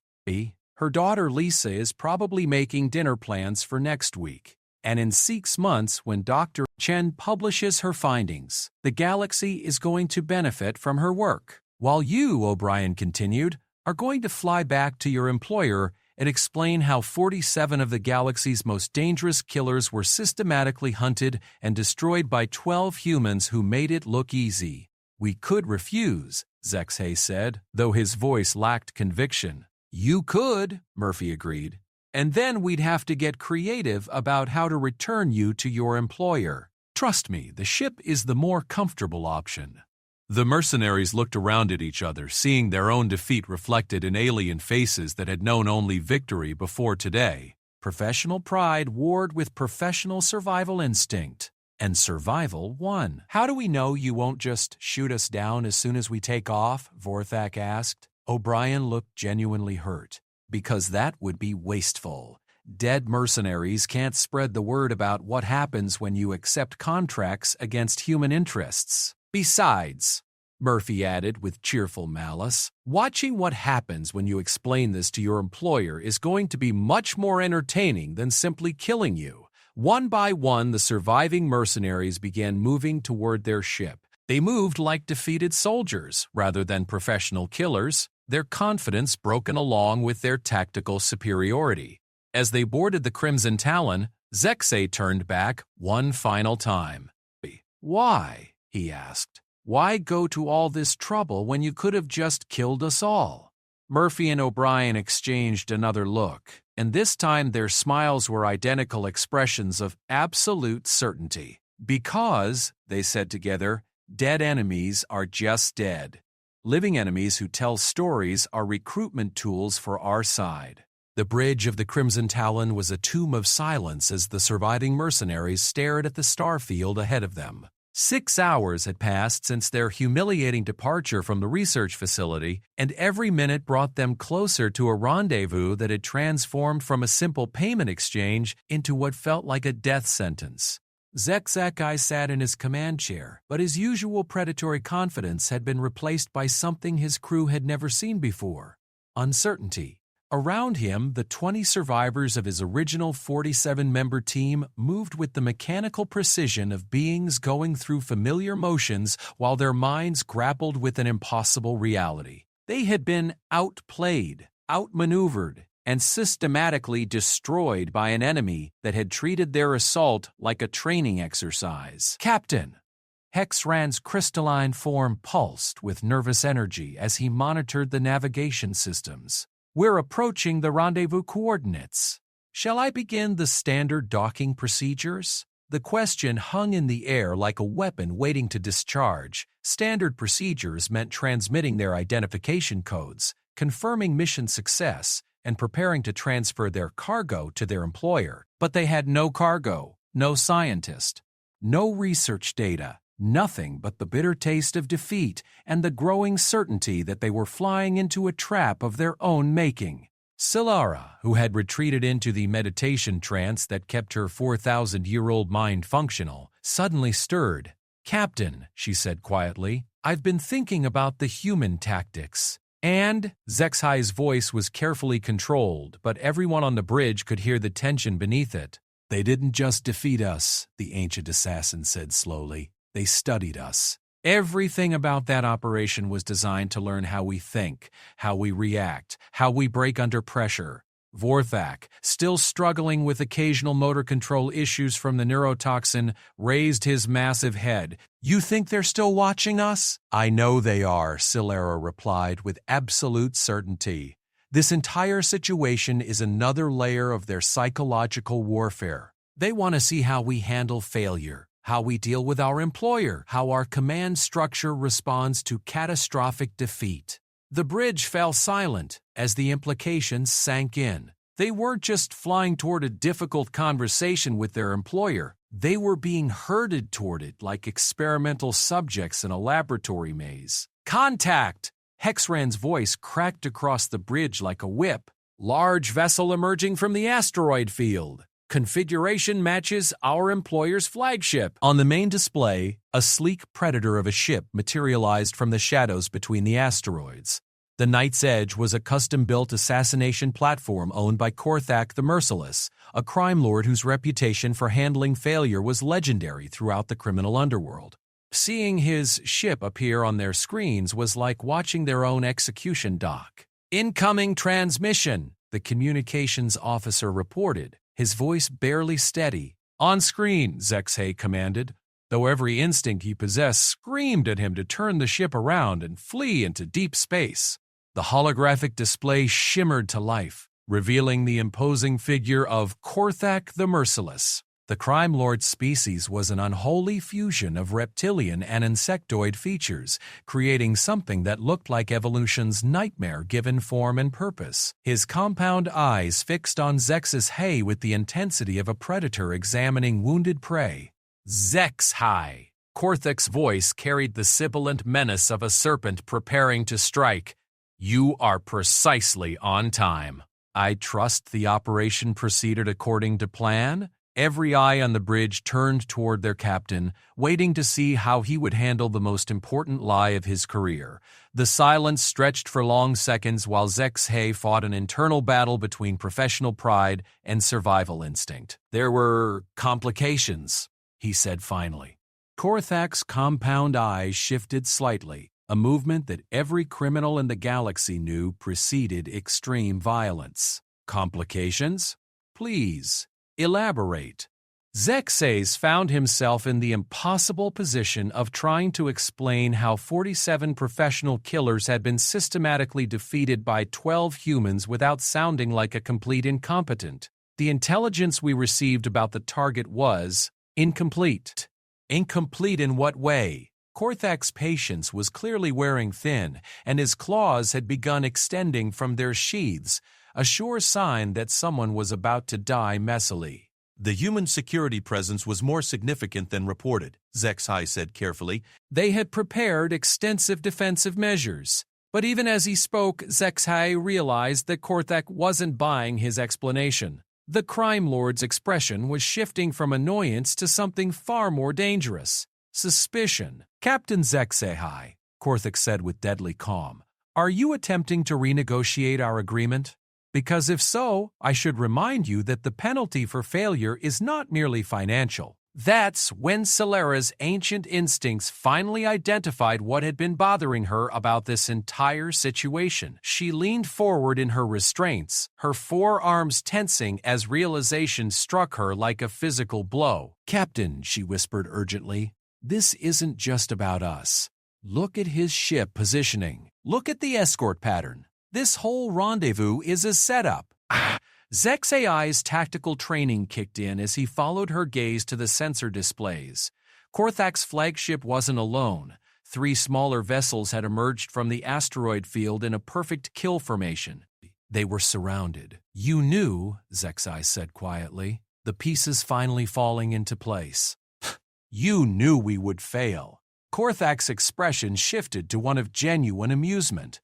Her daughter Lisa is probably making dinner plans for next week. And in 6 months, when Dr. Chen publishes her findings, the galaxy is going to benefit from her work. While you, O'Brien continued, are going to fly back to your employer and explain how 47 of the galaxy's most dangerous killers were systematically hunted and destroyed by 12 humans who made it look easy. We could refuse, Zexhay said, though his voice lacked conviction. You could, Murphy agreed. And then we'd have to get creative about how to return you to your employer. Trust me, the ship is the more comfortable option. The mercenaries looked around at each other, seeing their own defeat reflected in alien faces that had known only victory before today. Professional pride warred with professional survival instinct, and survival won. How do we know you won't just shoot us down as soon as we take off? Vorthak asked. O'Brien looked genuinely hurt. Because that would be wasteful. Dead mercenaries can't spread the word about what happens when you accept contracts against human interests. Besides, Murphy added with cheerful malice, watching what happens when you explain this to your employer is going to be much more entertaining than simply killing you. One by one, the surviving mercenaries began moving toward their ship. They moved like defeated soldiers rather than professional killers, their confidence broken along with their tactical superiority. As they boarded the Crimson Talon, Zexhay turned back one final time. Why? He asked. Why go to all this trouble when you could have just killed us all? Murphy and O'Brien exchanged another look, and this time their smiles were identical expressions of absolute certainty. Because, they said together, dead enemies are just dead. Living enemies who tell stories are recruitment tools for our side. The bridge of the Crimson Talon was a tomb of silence as the surviving mercenaries stared at the starfield ahead of them. 6 hours had passed since their humiliating departure from the research facility, and every minute brought them closer to a rendezvous that had transformed from a simple payment exchange into what felt like a death sentence. Zexhay sat in his command chair, but his usual predatory confidence had been replaced by something his crew had never seen before: uncertainty. Around him, the 20 survivors of his original 47-member team moved with the mechanical precision of beings going through familiar motions while their minds grappled with an impossible reality. They had been outplayed, outmaneuvered, and systematically destroyed by an enemy that had treated their assault like a training exercise. Captain! Hexran's crystalline form pulsed with nervous energy as he monitored the navigation systems. We're approaching the rendezvous coordinates. Shall I begin the standard docking procedures? The question hung in the air like a weapon waiting to discharge. Standard procedures meant transmitting their identification codes, confirming mission success, and preparing to transfer their cargo to their employer. But they had no cargo, no scientist, no research data. Nothing but the bitter taste of defeat and the growing certainty that they were flying into a trap of their own making. Silara, who had retreated into the meditation trance that kept her 4,000-year-old mind functional, suddenly stirred. "Captain," she said quietly, "I've been thinking about the human tactics." And Zexhay's voice was carefully controlled, but everyone on the bridge could hear the tension beneath it. "They didn't just defeat us," the ancient assassin said slowly. "They studied us. Everything about that operation was designed to learn how we think, how we react, how we break under pressure." Vorthak, still struggling with occasional motor control issues from the neurotoxin, raised his massive head. "You think they're still watching us?" "I know they are," Silara replied with absolute certainty. "This entire situation is another layer of their psychological warfare. They want to see how we handle failure, how we deal with our employer, how our command structure responds to catastrophic defeat." The bridge fell silent as the implications sank in. They weren't just flying toward a difficult conversation with their employer. They were being herded toward it like experimental subjects in a laboratory maze. "Contact!" Hexran's voice cracked across the bridge like a whip. "Large vessel emerging from the asteroid field. Configuration matches our employer's flagship." On the main display, a sleek predator of a ship materialized from the shadows between the asteroids. The Knight's Edge was a custom-built assassination platform owned by Korthak the Merciless, a crime lord whose reputation for handling failure was legendary throughout the criminal underworld. Seeing his ship appear on their screens was like watching their own execution dock. "Incoming transmission," the communications officer reported, his voice barely steady. "On screen," Zexay commanded, though every instinct he possessed screamed at him to turn the ship around and flee into deep space. The holographic display shimmered to life, revealing the imposing figure of Korthak the Merciless. The crime lord's species was an unholy fusion of reptilian and insectoid features, creating something that looked like evolution's nightmare given form and purpose. His compound eyes fixed on Zexay with the intensity of a predator examining wounded prey. "Zexay." Korthak's voice carried the sibilant menace of a serpent preparing to strike. "You are precisely on time." "I trust the operation proceeded according to plan?" Every eye on the bridge turned toward their captain, waiting to see how he would handle the most important lie of his career. The silence stretched for long seconds while Zexay fought an internal battle between professional pride and survival instinct. "There were complications," he said finally. Korthak's compound eyes shifted slightly, a movement that every criminal in the galaxy knew preceded extreme violence. "Complications? Please, elaborate." Zexay found himself in the impossible position of trying to explain how 47 professional killers had been systematically defeated by 12 humans without sounding like a complete incompetent. "The intelligence we received about the target was incomplete." "Incomplete in what way?" Korthak's patience was clearly wearing thin, and his claws had begun extending from their sheaths, a sure sign that someone was about to die messily. "The human security presence was more significant than reported," Zexay said carefully. They had prepared extensive defensive measures. But even as he spoke, Zexay realized that Korthak wasn't buying his explanation. The crime lord's expression was shifting from annoyance to something far more dangerous. Suspicion. "Captain Zexay," Korthak said with deadly calm, "are you attempting to renegotiate our agreement? Because if so, I should remind you that the penalty for failure is not merely financial." That's when Celera's ancient instincts finally identified what had been bothering her about this entire situation. She leaned forward in her restraints, her forearms tensing as realization struck her like a physical blow. "Captain," she whispered urgently, "this isn't just about us. Look at his ship positioning. Look at the escort pattern. This whole rendezvous is a setup." Zexay's tactical training kicked in as he followed her gaze to the sensor displays. Korthak's flagship wasn't alone. 3 smaller vessels had emerged from the asteroid field in a perfect kill formation. They were surrounded. "You knew," Zexay said quietly, the pieces finally falling into place. "You knew we would fail." Korthak's expression shifted to one of genuine amusement.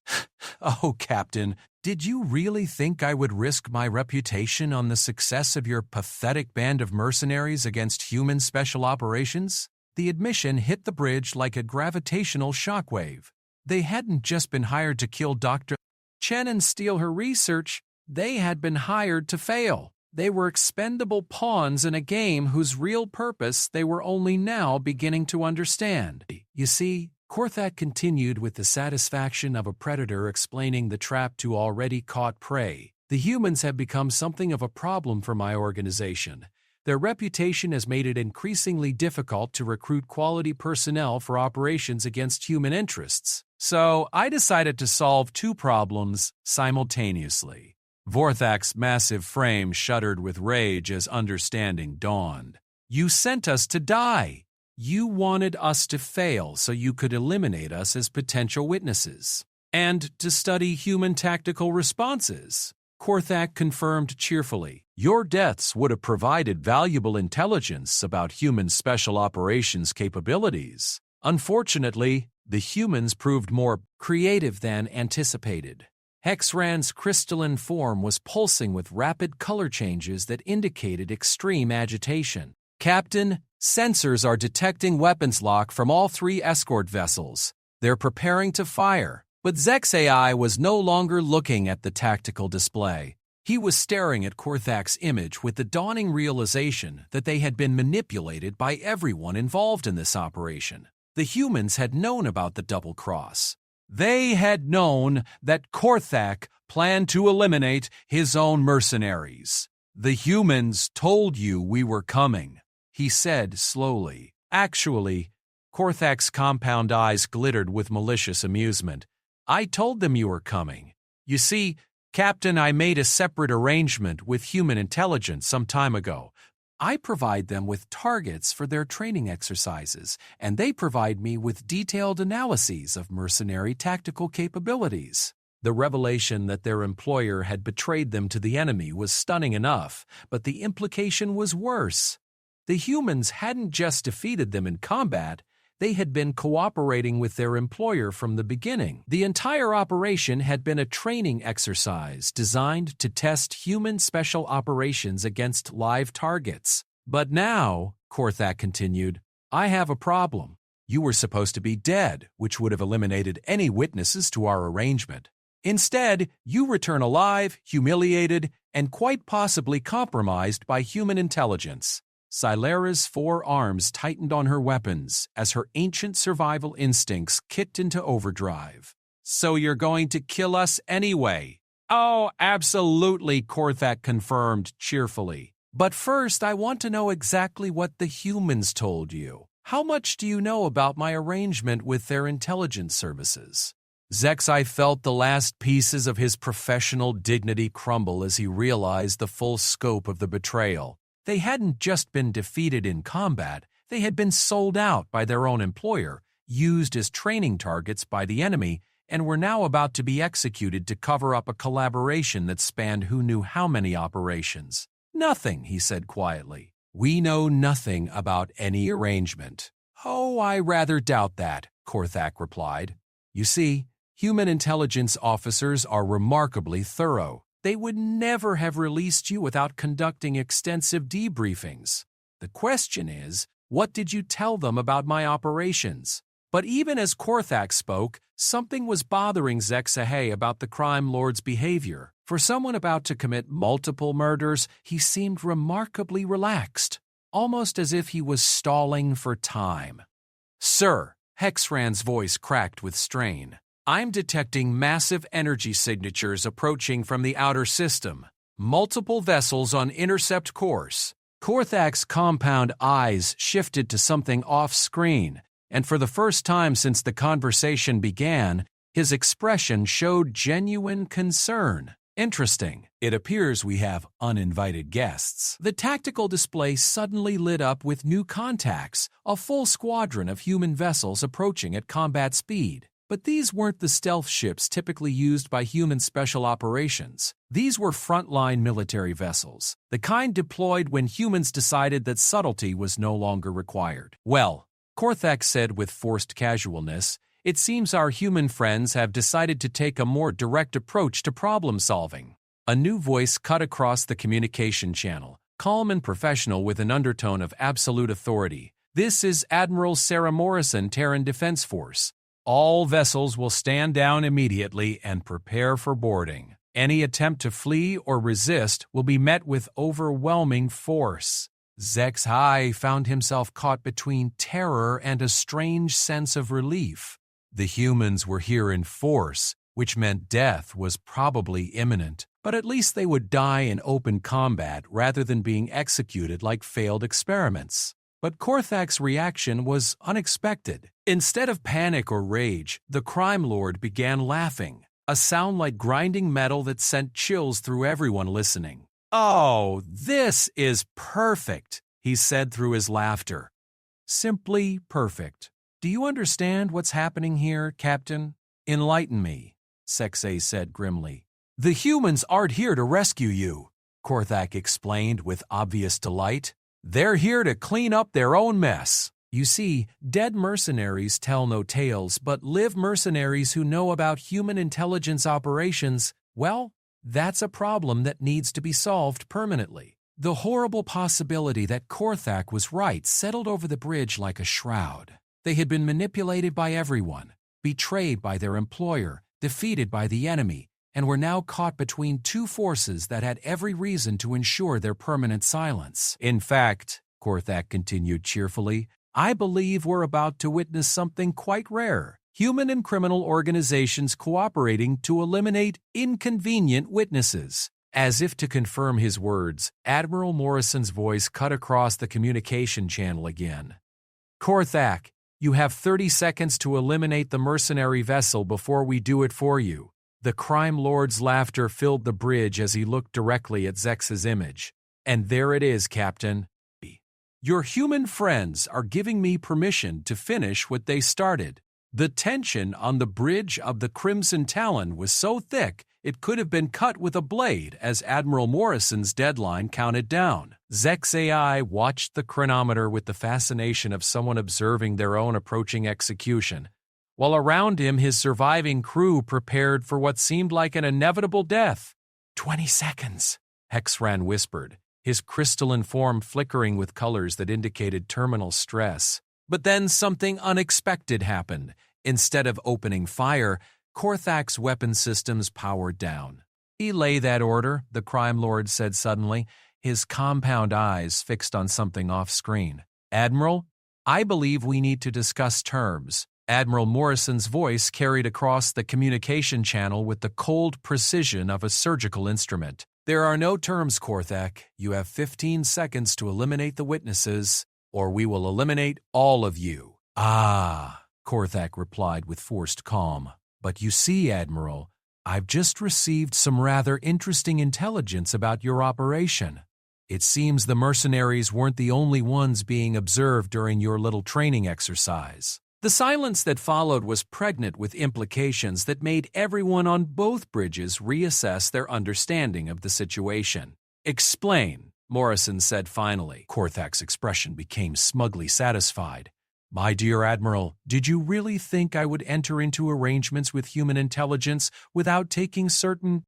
"Oh, Captain, did you really think I would risk my reputation on the success of your pathetic band of mercenaries against human special operations?" The admission hit the bridge like a gravitational shockwave. They hadn't just been hired to kill Dr. Chen and steal her research, they had been hired to fail. They were expendable pawns in a game whose real purpose they were only now beginning to understand. "You see," Korthak continued with the satisfaction of a predator explaining the trap to already caught prey, "the humans have become something of a problem for my organization. Their reputation has made it increasingly difficult to recruit quality personnel for operations against human interests. So I decided to solve 2 problems simultaneously." Vorthak's massive frame shuddered with rage as understanding dawned. "You sent us to die. You wanted us to fail so you could eliminate us as potential witnesses. And to study human tactical responses." Korthak confirmed cheerfully. "Your deaths would have provided valuable intelligence about human special operations capabilities. Unfortunately, the humans proved more creative than anticipated." Hexran's crystalline form was pulsing with rapid color changes that indicated extreme agitation. "Captain, sensors are detecting weapons lock from all 3 escort vessels. They're preparing to fire, But Zek's AI was no longer looking at the tactical display. He was staring at Korthak's image with the dawning realization that they had been manipulated by everyone involved in this operation. The humans had known about the double cross. They had known that Korthak planned to eliminate his own mercenaries. "The humans told you we were coming," he said slowly. Actually, Korthak's compound eyes glittered with malicious amusement. "I told them you were coming. You see, Captain, I made a separate arrangement with human intelligence some time ago. I provide them with targets for their training exercises, and they provide me with detailed analyses of mercenary tactical capabilities." The revelation that their employer had betrayed them to the enemy was stunning enough, but the implication was worse. The humans hadn't just defeated them in combat, they had been cooperating with their employer from the beginning. The entire operation had been a training exercise designed to test human special operations against live targets. "But now," Korthak continued, "I have a problem. You were supposed to be dead, which would have eliminated any witnesses to our arrangement. Instead, you return alive, humiliated, and quite possibly compromised by human intelligence." Silera's four arms tightened on her weapons as her ancient survival instincts kicked into overdrive. "So you're going to kill us anyway?" "Oh, absolutely," Korthak confirmed cheerfully. "But first, I want to know exactly what the humans told you. How much do you know about my arrangement with their intelligence services?" Zek's felt the last pieces of his professional dignity crumble as he realized the full scope of the betrayal. They hadn't just been defeated in combat, they had been sold out by their own employer, used as training targets by the enemy, and were now about to be executed to cover up a collaboration that spanned who knew how many operations. "Nothing," he said quietly. "We know nothing about any arrangement." "Oh, I rather doubt that," Korthak replied. "You see, human intelligence officers are remarkably thorough. They would never have released you without conducting extensive debriefings. The question is, what did you tell them about my operations?" But even as Korthak spoke, something was bothering Zek's about the crime lord's behavior. For someone about to commit multiple murders, he seemed remarkably relaxed, almost as if he was stalling for time. "Sir," Hexran's voice cracked with strain, "I'm detecting massive energy signatures approaching from the outer system. Multiple vessels on intercept course." Korthak's compound eyes shifted to something off-screen, and for the first time since the conversation began, his expression showed genuine concern. "Interesting. It appears we have uninvited guests." The tactical display suddenly lit up with new contacts, a full squadron of human vessels approaching at combat speed. But these weren't the stealth ships typically used by human special operations. These were frontline military vessels, the kind deployed when humans decided that subtlety was no longer required. "Well," Korthak said with forced casualness, "it seems our human friends have decided to take a more direct approach to problem solving." A new voice cut across the communication channel, calm and professional with an undertone of absolute authority. "This is Admiral Sarah Morrison, Terran Defense Force. All vessels will stand down immediately and prepare for boarding. Any attempt to flee or resist will be met with overwhelming force." Zek's found himself caught between terror and a strange sense of relief. The humans were here in force, which meant death was probably imminent, but at least they would die in open combat rather than being executed like failed experiments. But Korthak's reaction was unexpected. Instead of panic or rage, the crime lord began laughing, a sound like grinding metal that sent chills through everyone listening. "Oh, this is perfect," he said through his laughter. "Simply perfect. Do you understand what's happening here, Captain? Enlighten me," Sexay said grimly. "The humans aren't here to rescue you," Korthak explained with obvious delight. "They're here to clean up their own mess. You see, dead mercenaries tell no tales, but live mercenaries who know about human intelligence operations, well, that's a problem that needs to be solved permanently." The horrible possibility that Korthak was right settled over the bridge like a shroud. They had been manipulated by everyone, betrayed by their employer, defeated by the enemy, and were now caught between two forces that had every reason to ensure their permanent silence. In fact, Korthak continued cheerfully, I believe we're about to witness something quite rare. Human and criminal organizations cooperating to eliminate inconvenient witnesses. As if to confirm his words, Admiral Morrison's voice cut across the communication channel again. Korthak, you have 30 seconds to eliminate the mercenary vessel before we do it for you. The crime lord's laughter filled the bridge as he looked directly at Zex's image. And there it is, Captain. Your human friends are giving me permission to finish what they started. The tension on the bridge of the Crimson Talon was so thick it could have been cut with a blade as Admiral Morrison's deadline counted down. Zex AI watched the chronometer with the fascination of someone observing their own approaching execution, while around him his surviving crew prepared for what seemed like an inevitable death. 20 seconds, Hexran whispered, his crystalline form flickering with colors that indicated terminal stress. But then something unexpected happened. Instead of opening fire, Korthak's weapon systems powered down. Relay that order, the crime lord said suddenly, his compound eyes fixed on something off-screen. Admiral, I believe we need to discuss terms. Admiral Morrison's voice carried across the communication channel with the cold precision of a surgical instrument. There are no terms, Korthak. You have 15 seconds to eliminate the witnesses, or we will eliminate all of you. Ah, Korthak replied with forced calm. But you see, Admiral, I've just received some rather interesting intelligence about your operation. It seems the mercenaries weren't the only ones being observed during your little training exercise. The silence that followed was pregnant with implications that made everyone on both bridges reassess their understanding of the situation. Explain, Morrison said finally. Korthak's expression became smugly satisfied. My dear Admiral, did you really think I would enter into arrangements with human intelligence without taking certain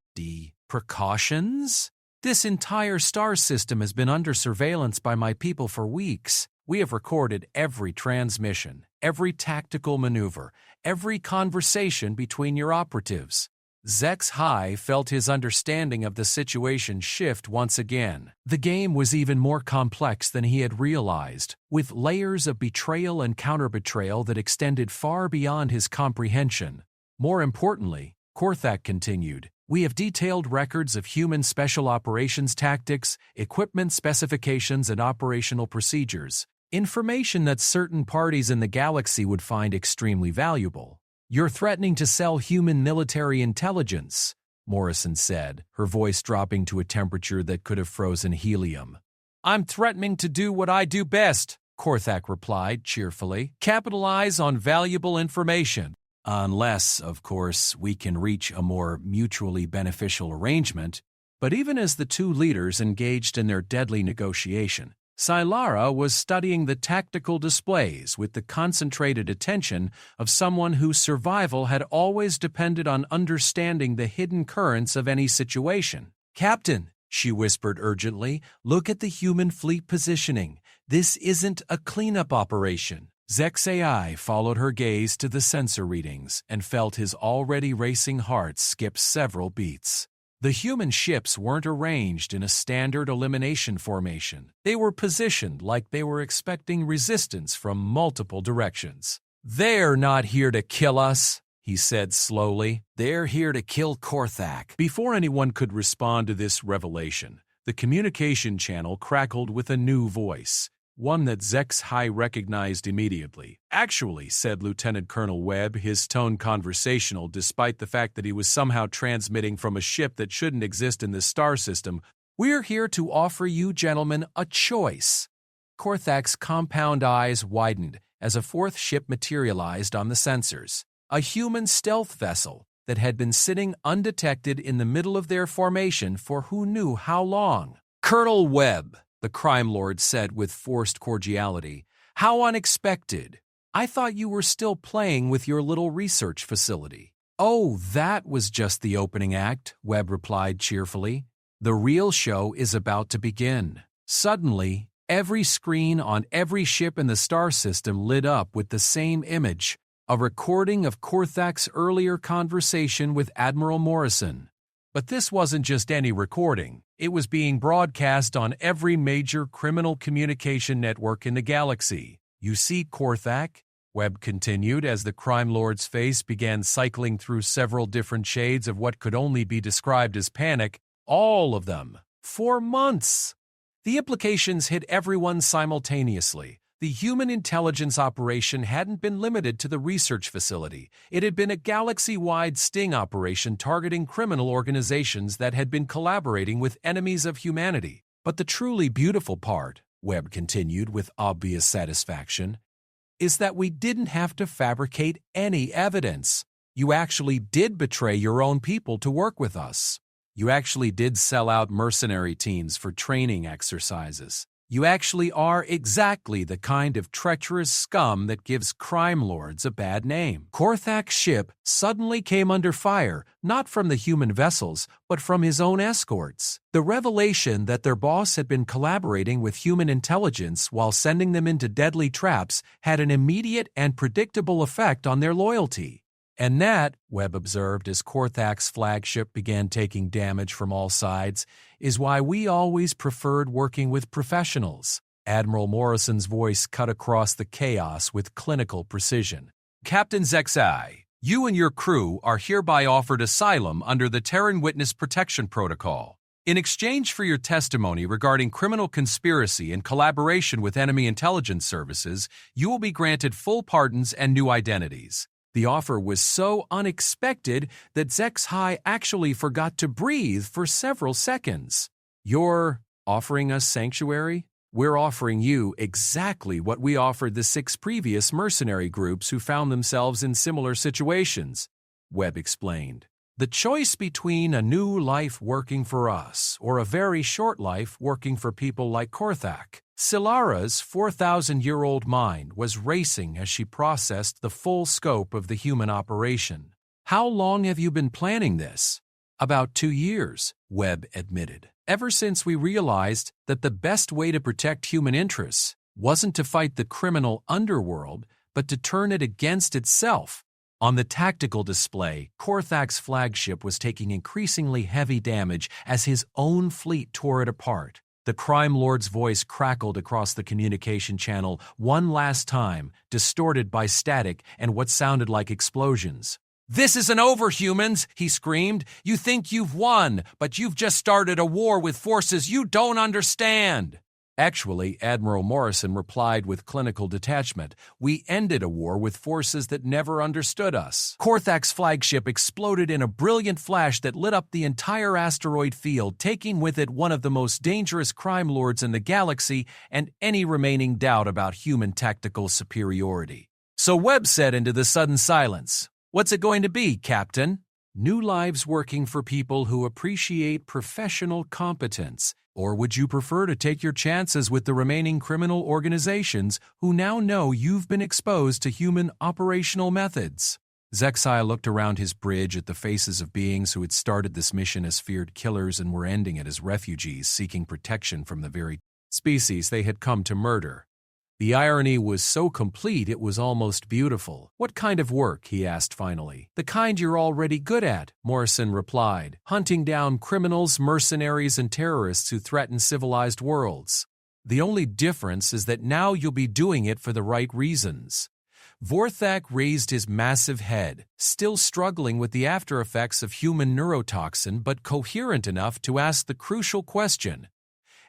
precautions? This entire star system has been under surveillance by my people for weeks. We have recorded every transmission, every tactical maneuver, every conversation between your operatives. Zex High felt his understanding of the situation shift once again. The game was even more complex than he had realized, with layers of betrayal and counter-betrayal that extended far beyond his comprehension. More importantly, Korthak continued, we have detailed records of human special operations tactics, equipment specifications, and operational procedures. Information that certain parties in the galaxy would find extremely valuable. You're threatening to sell human military intelligence, Morrison said, her voice dropping to a temperature that could have frozen helium. I'm threatening to do what I do best, Korthak replied cheerfully. Capitalize on valuable information. Unless, of course, we can reach a more mutually beneficial arrangement. But even as the two leaders engaged in their deadly negotiation, Sylara was studying the tactical displays with the concentrated attention of someone whose survival had always depended on understanding the hidden currents of any situation. Captain, she whispered urgently, look at the human fleet positioning. This isn't a cleanup operation. Zex AI followed her gaze to the sensor readings and felt his already racing heart skip several beats. The human ships weren't arranged in a standard elimination formation. They were positioned like they were expecting resistance from multiple directions. They're not here to kill us, he said slowly. They're here to kill Korthak. Before anyone could respond to this revelation, the communication channel crackled with a new voice. One that Zex High recognized immediately. Actually, said Lieutenant Colonel Webb, his tone conversational despite the fact that he was somehow transmitting from a ship that shouldn't exist in this star system, we're here to offer you gentlemen a choice. Korthak's compound eyes widened as a fourth ship materialized on the sensors. A human stealth vessel that had been sitting undetected in the middle of their formation for who knew how long. Colonel Webb, the crime lord said with forced cordiality. How unexpected. I thought you were still playing with your little research facility. Oh, that was just the opening act, Webb replied cheerfully. The real show is about to begin. Suddenly, every screen on every ship in the star system lit up with the same image. a recording of Korthak's earlier conversation with Admiral Morrison. But this wasn't just any recording. It was being broadcast on every major criminal communication network in the galaxy. You see, Korthak, Webb continued as the crime lord's face began cycling through several different shades of what could only be described as panic, all of them, for months. The implications hit everyone simultaneously. The human intelligence operation hadn't been limited to the research facility. It had been a galaxy-wide sting operation targeting criminal organizations that had been collaborating with enemies of humanity. But the truly beautiful part, Webb continued with obvious satisfaction, is that we didn't have to fabricate any evidence. You actually did betray your own people to work with us. You actually did sell out mercenary teams for training exercises. You actually are exactly the kind of treacherous scum that gives crime lords a bad name. Korthak's ship suddenly came under fire, not from the human vessels, but from his own escorts. The revelation that their boss had been collaborating with human intelligence while sending them into deadly traps had an immediate and predictable effect on their loyalty. And that, Webb observed as Korthak's flagship began taking damage from all sides, is why we always preferred working with professionals. Admiral Morrison's voice cut across the chaos with clinical precision. Captain Zexai, you and your crew are hereby offered asylum under the Terran Witness Protection Protocol. In exchange for your testimony regarding criminal conspiracy and collaboration with enemy intelligence services, you will be granted full pardons and new identities. The offer was so unexpected that Zexai actually forgot to breathe for several seconds. You're offering us sanctuary? We're offering you exactly what we offered the 6 previous mercenary groups who found themselves in similar situations, Webb explained. The choice between a new life working for us or a very short life working for people like Korthak. Silara's 4,000-year-old mind was racing as she processed the full scope of the human operation. How long have you been planning this? About 2 years, Webb admitted. Ever since we realized that the best way to protect human interests wasn't to fight the criminal underworld, but to turn it against itself. On the tactical display, Korthak's flagship was taking increasingly heavy damage as his own fleet tore it apart. The crime lord's voice crackled across the communication channel one last time, distorted by static and what sounded like explosions. "This isn't over, humans," he screamed. "You think you've won, but you've just started a war with forces you don't understand." Actually, Admiral Morrison replied with clinical detachment, "We ended a war with forces that never understood us." Korthak's flagship exploded in a brilliant flash that lit up the entire asteroid field, taking with it one of the most dangerous crime lords in the galaxy and any remaining doubt about human tactical superiority. So Webb said into the sudden silence, "What's it going to be, Captain?" "New lives working for people who appreciate professional competence. Or would you prefer to take your chances with the remaining criminal organizations who now know you've been exposed to human operational methods?" Zexai looked around his bridge at the faces of beings who had started this mission as feared killers and were ending it as refugees seeking protection from the very species they had come to murder. The irony was so complete it was almost beautiful. "What kind of work?" he asked finally. "The kind you're already good at," Morrison replied. "Hunting down criminals, mercenaries, and terrorists who threaten civilized worlds. The only difference is that now you'll be doing it for the right reasons." Vorthak raised his massive head, still struggling with the after effects of human neurotoxin but coherent enough to ask the crucial question.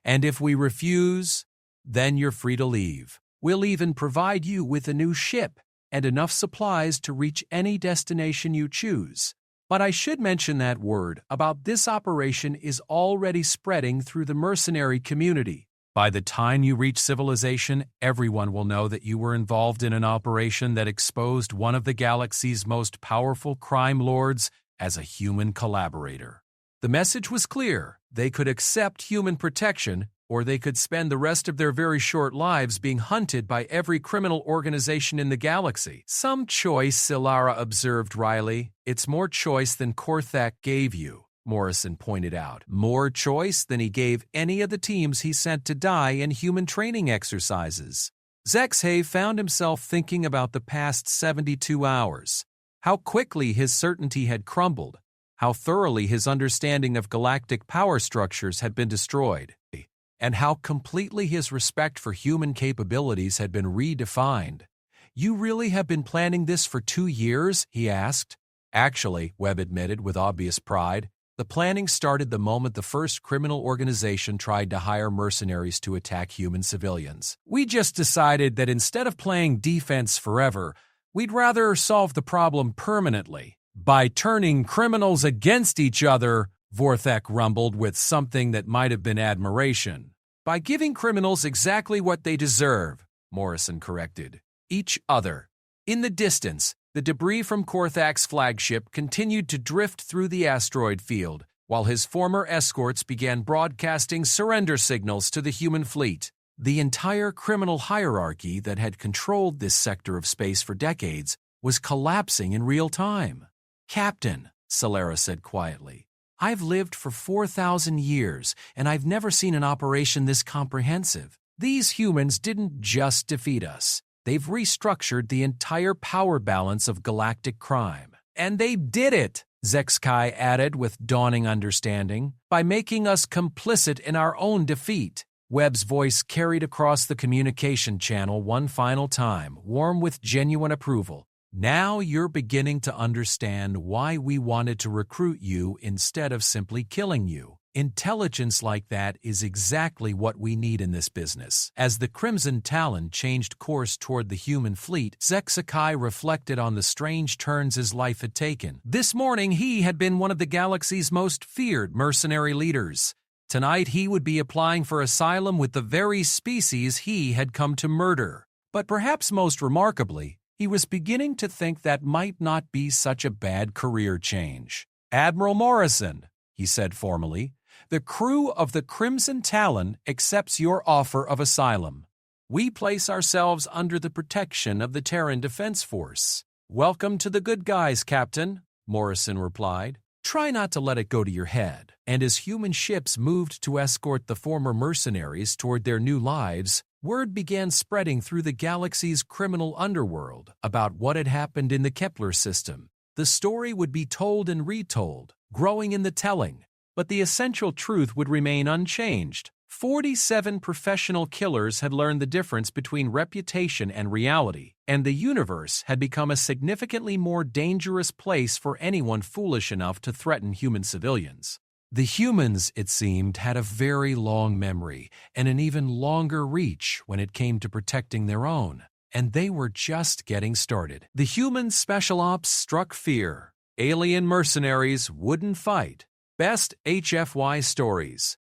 "And if we refuse? Then you're free to leave. We'll even provide you with a new ship and enough supplies to reach any destination you choose. But I should mention that word about this operation is already spreading through the mercenary community. By the time you reach civilization, everyone will know that you were involved in an operation that exposed one of the galaxy's most powerful crime lords as a human collaborator." The message was clear. They could accept human protection, or they could spend the rest of their very short lives being hunted by every criminal organization in the galaxy. "Some choice," Silara observed wryly. "It's more choice than Korthak gave you," Morrison pointed out. "More choice than he gave any of the teams he sent to die in human training exercises." Zexhay found himself thinking about the past 72 hours, how quickly his certainty had crumbled, how thoroughly his understanding of galactic power structures had been destroyed, and how completely his respect for human capabilities had been redefined. "You really have been planning this for 2 years?" he asked. "Actually," Webb admitted with obvious pride, "the planning started the moment the first criminal organization tried to hire mercenaries to attack human civilians. We just decided that instead of playing defense forever, we'd rather solve the problem permanently. By turning criminals against each other," Vorthek rumbled with something that might have been admiration. "By giving criminals exactly what they deserve," Morrison corrected. "Each other." In the distance, the debris from Korthak's flagship continued to drift through the asteroid field, while his former escorts began broadcasting surrender signals to the human fleet. The entire criminal hierarchy that had controlled this sector of space for decades was collapsing in real time. "Captain," Solera said quietly, "I've lived for 4,000 years, and I've never seen an operation this comprehensive. These humans didn't just defeat us. They've restructured the entire power balance of galactic crime. And they did it," Zexkai added with dawning understanding, "by making us complicit in our own defeat." Webb's voice carried across the communication channel one final time, warm with genuine approval. "Now you're beginning to understand why we wanted to recruit you instead of simply killing you. Intelligence like that is exactly what we need in this business." As the Crimson Talon changed course toward the human fleet, Zexkai reflected on the strange turns his life had taken. This morning he had been one of the galaxy's most feared mercenary leaders. Tonight he would be applying for asylum with the very species he had come to murder. But perhaps most remarkably, he was beginning to think that might not be such a bad career change. "Admiral Morrison," he said formally, "the crew of the Crimson Talon accepts your offer of asylum. We place ourselves under the protection of the Terran Defense Force." "Welcome to the good guys, Captain," Morrison replied. "Try not to let it go to your head." And as human ships moved to escort the former mercenaries toward their new lives, word began spreading through the galaxy's criminal underworld about what had happened in the Kepler system. The story would be told and retold, growing in the telling, but the essential truth would remain unchanged. 47 professional killers had learned the difference between reputation and reality, and the universe had become a significantly more dangerous place for anyone foolish enough to threaten human civilians. The humans, it seemed, had a very long memory and an even longer reach when it came to protecting their own, and they were just getting started. The human special ops struck fear. Alien mercenaries wouldn't fight. Best HFY Stories.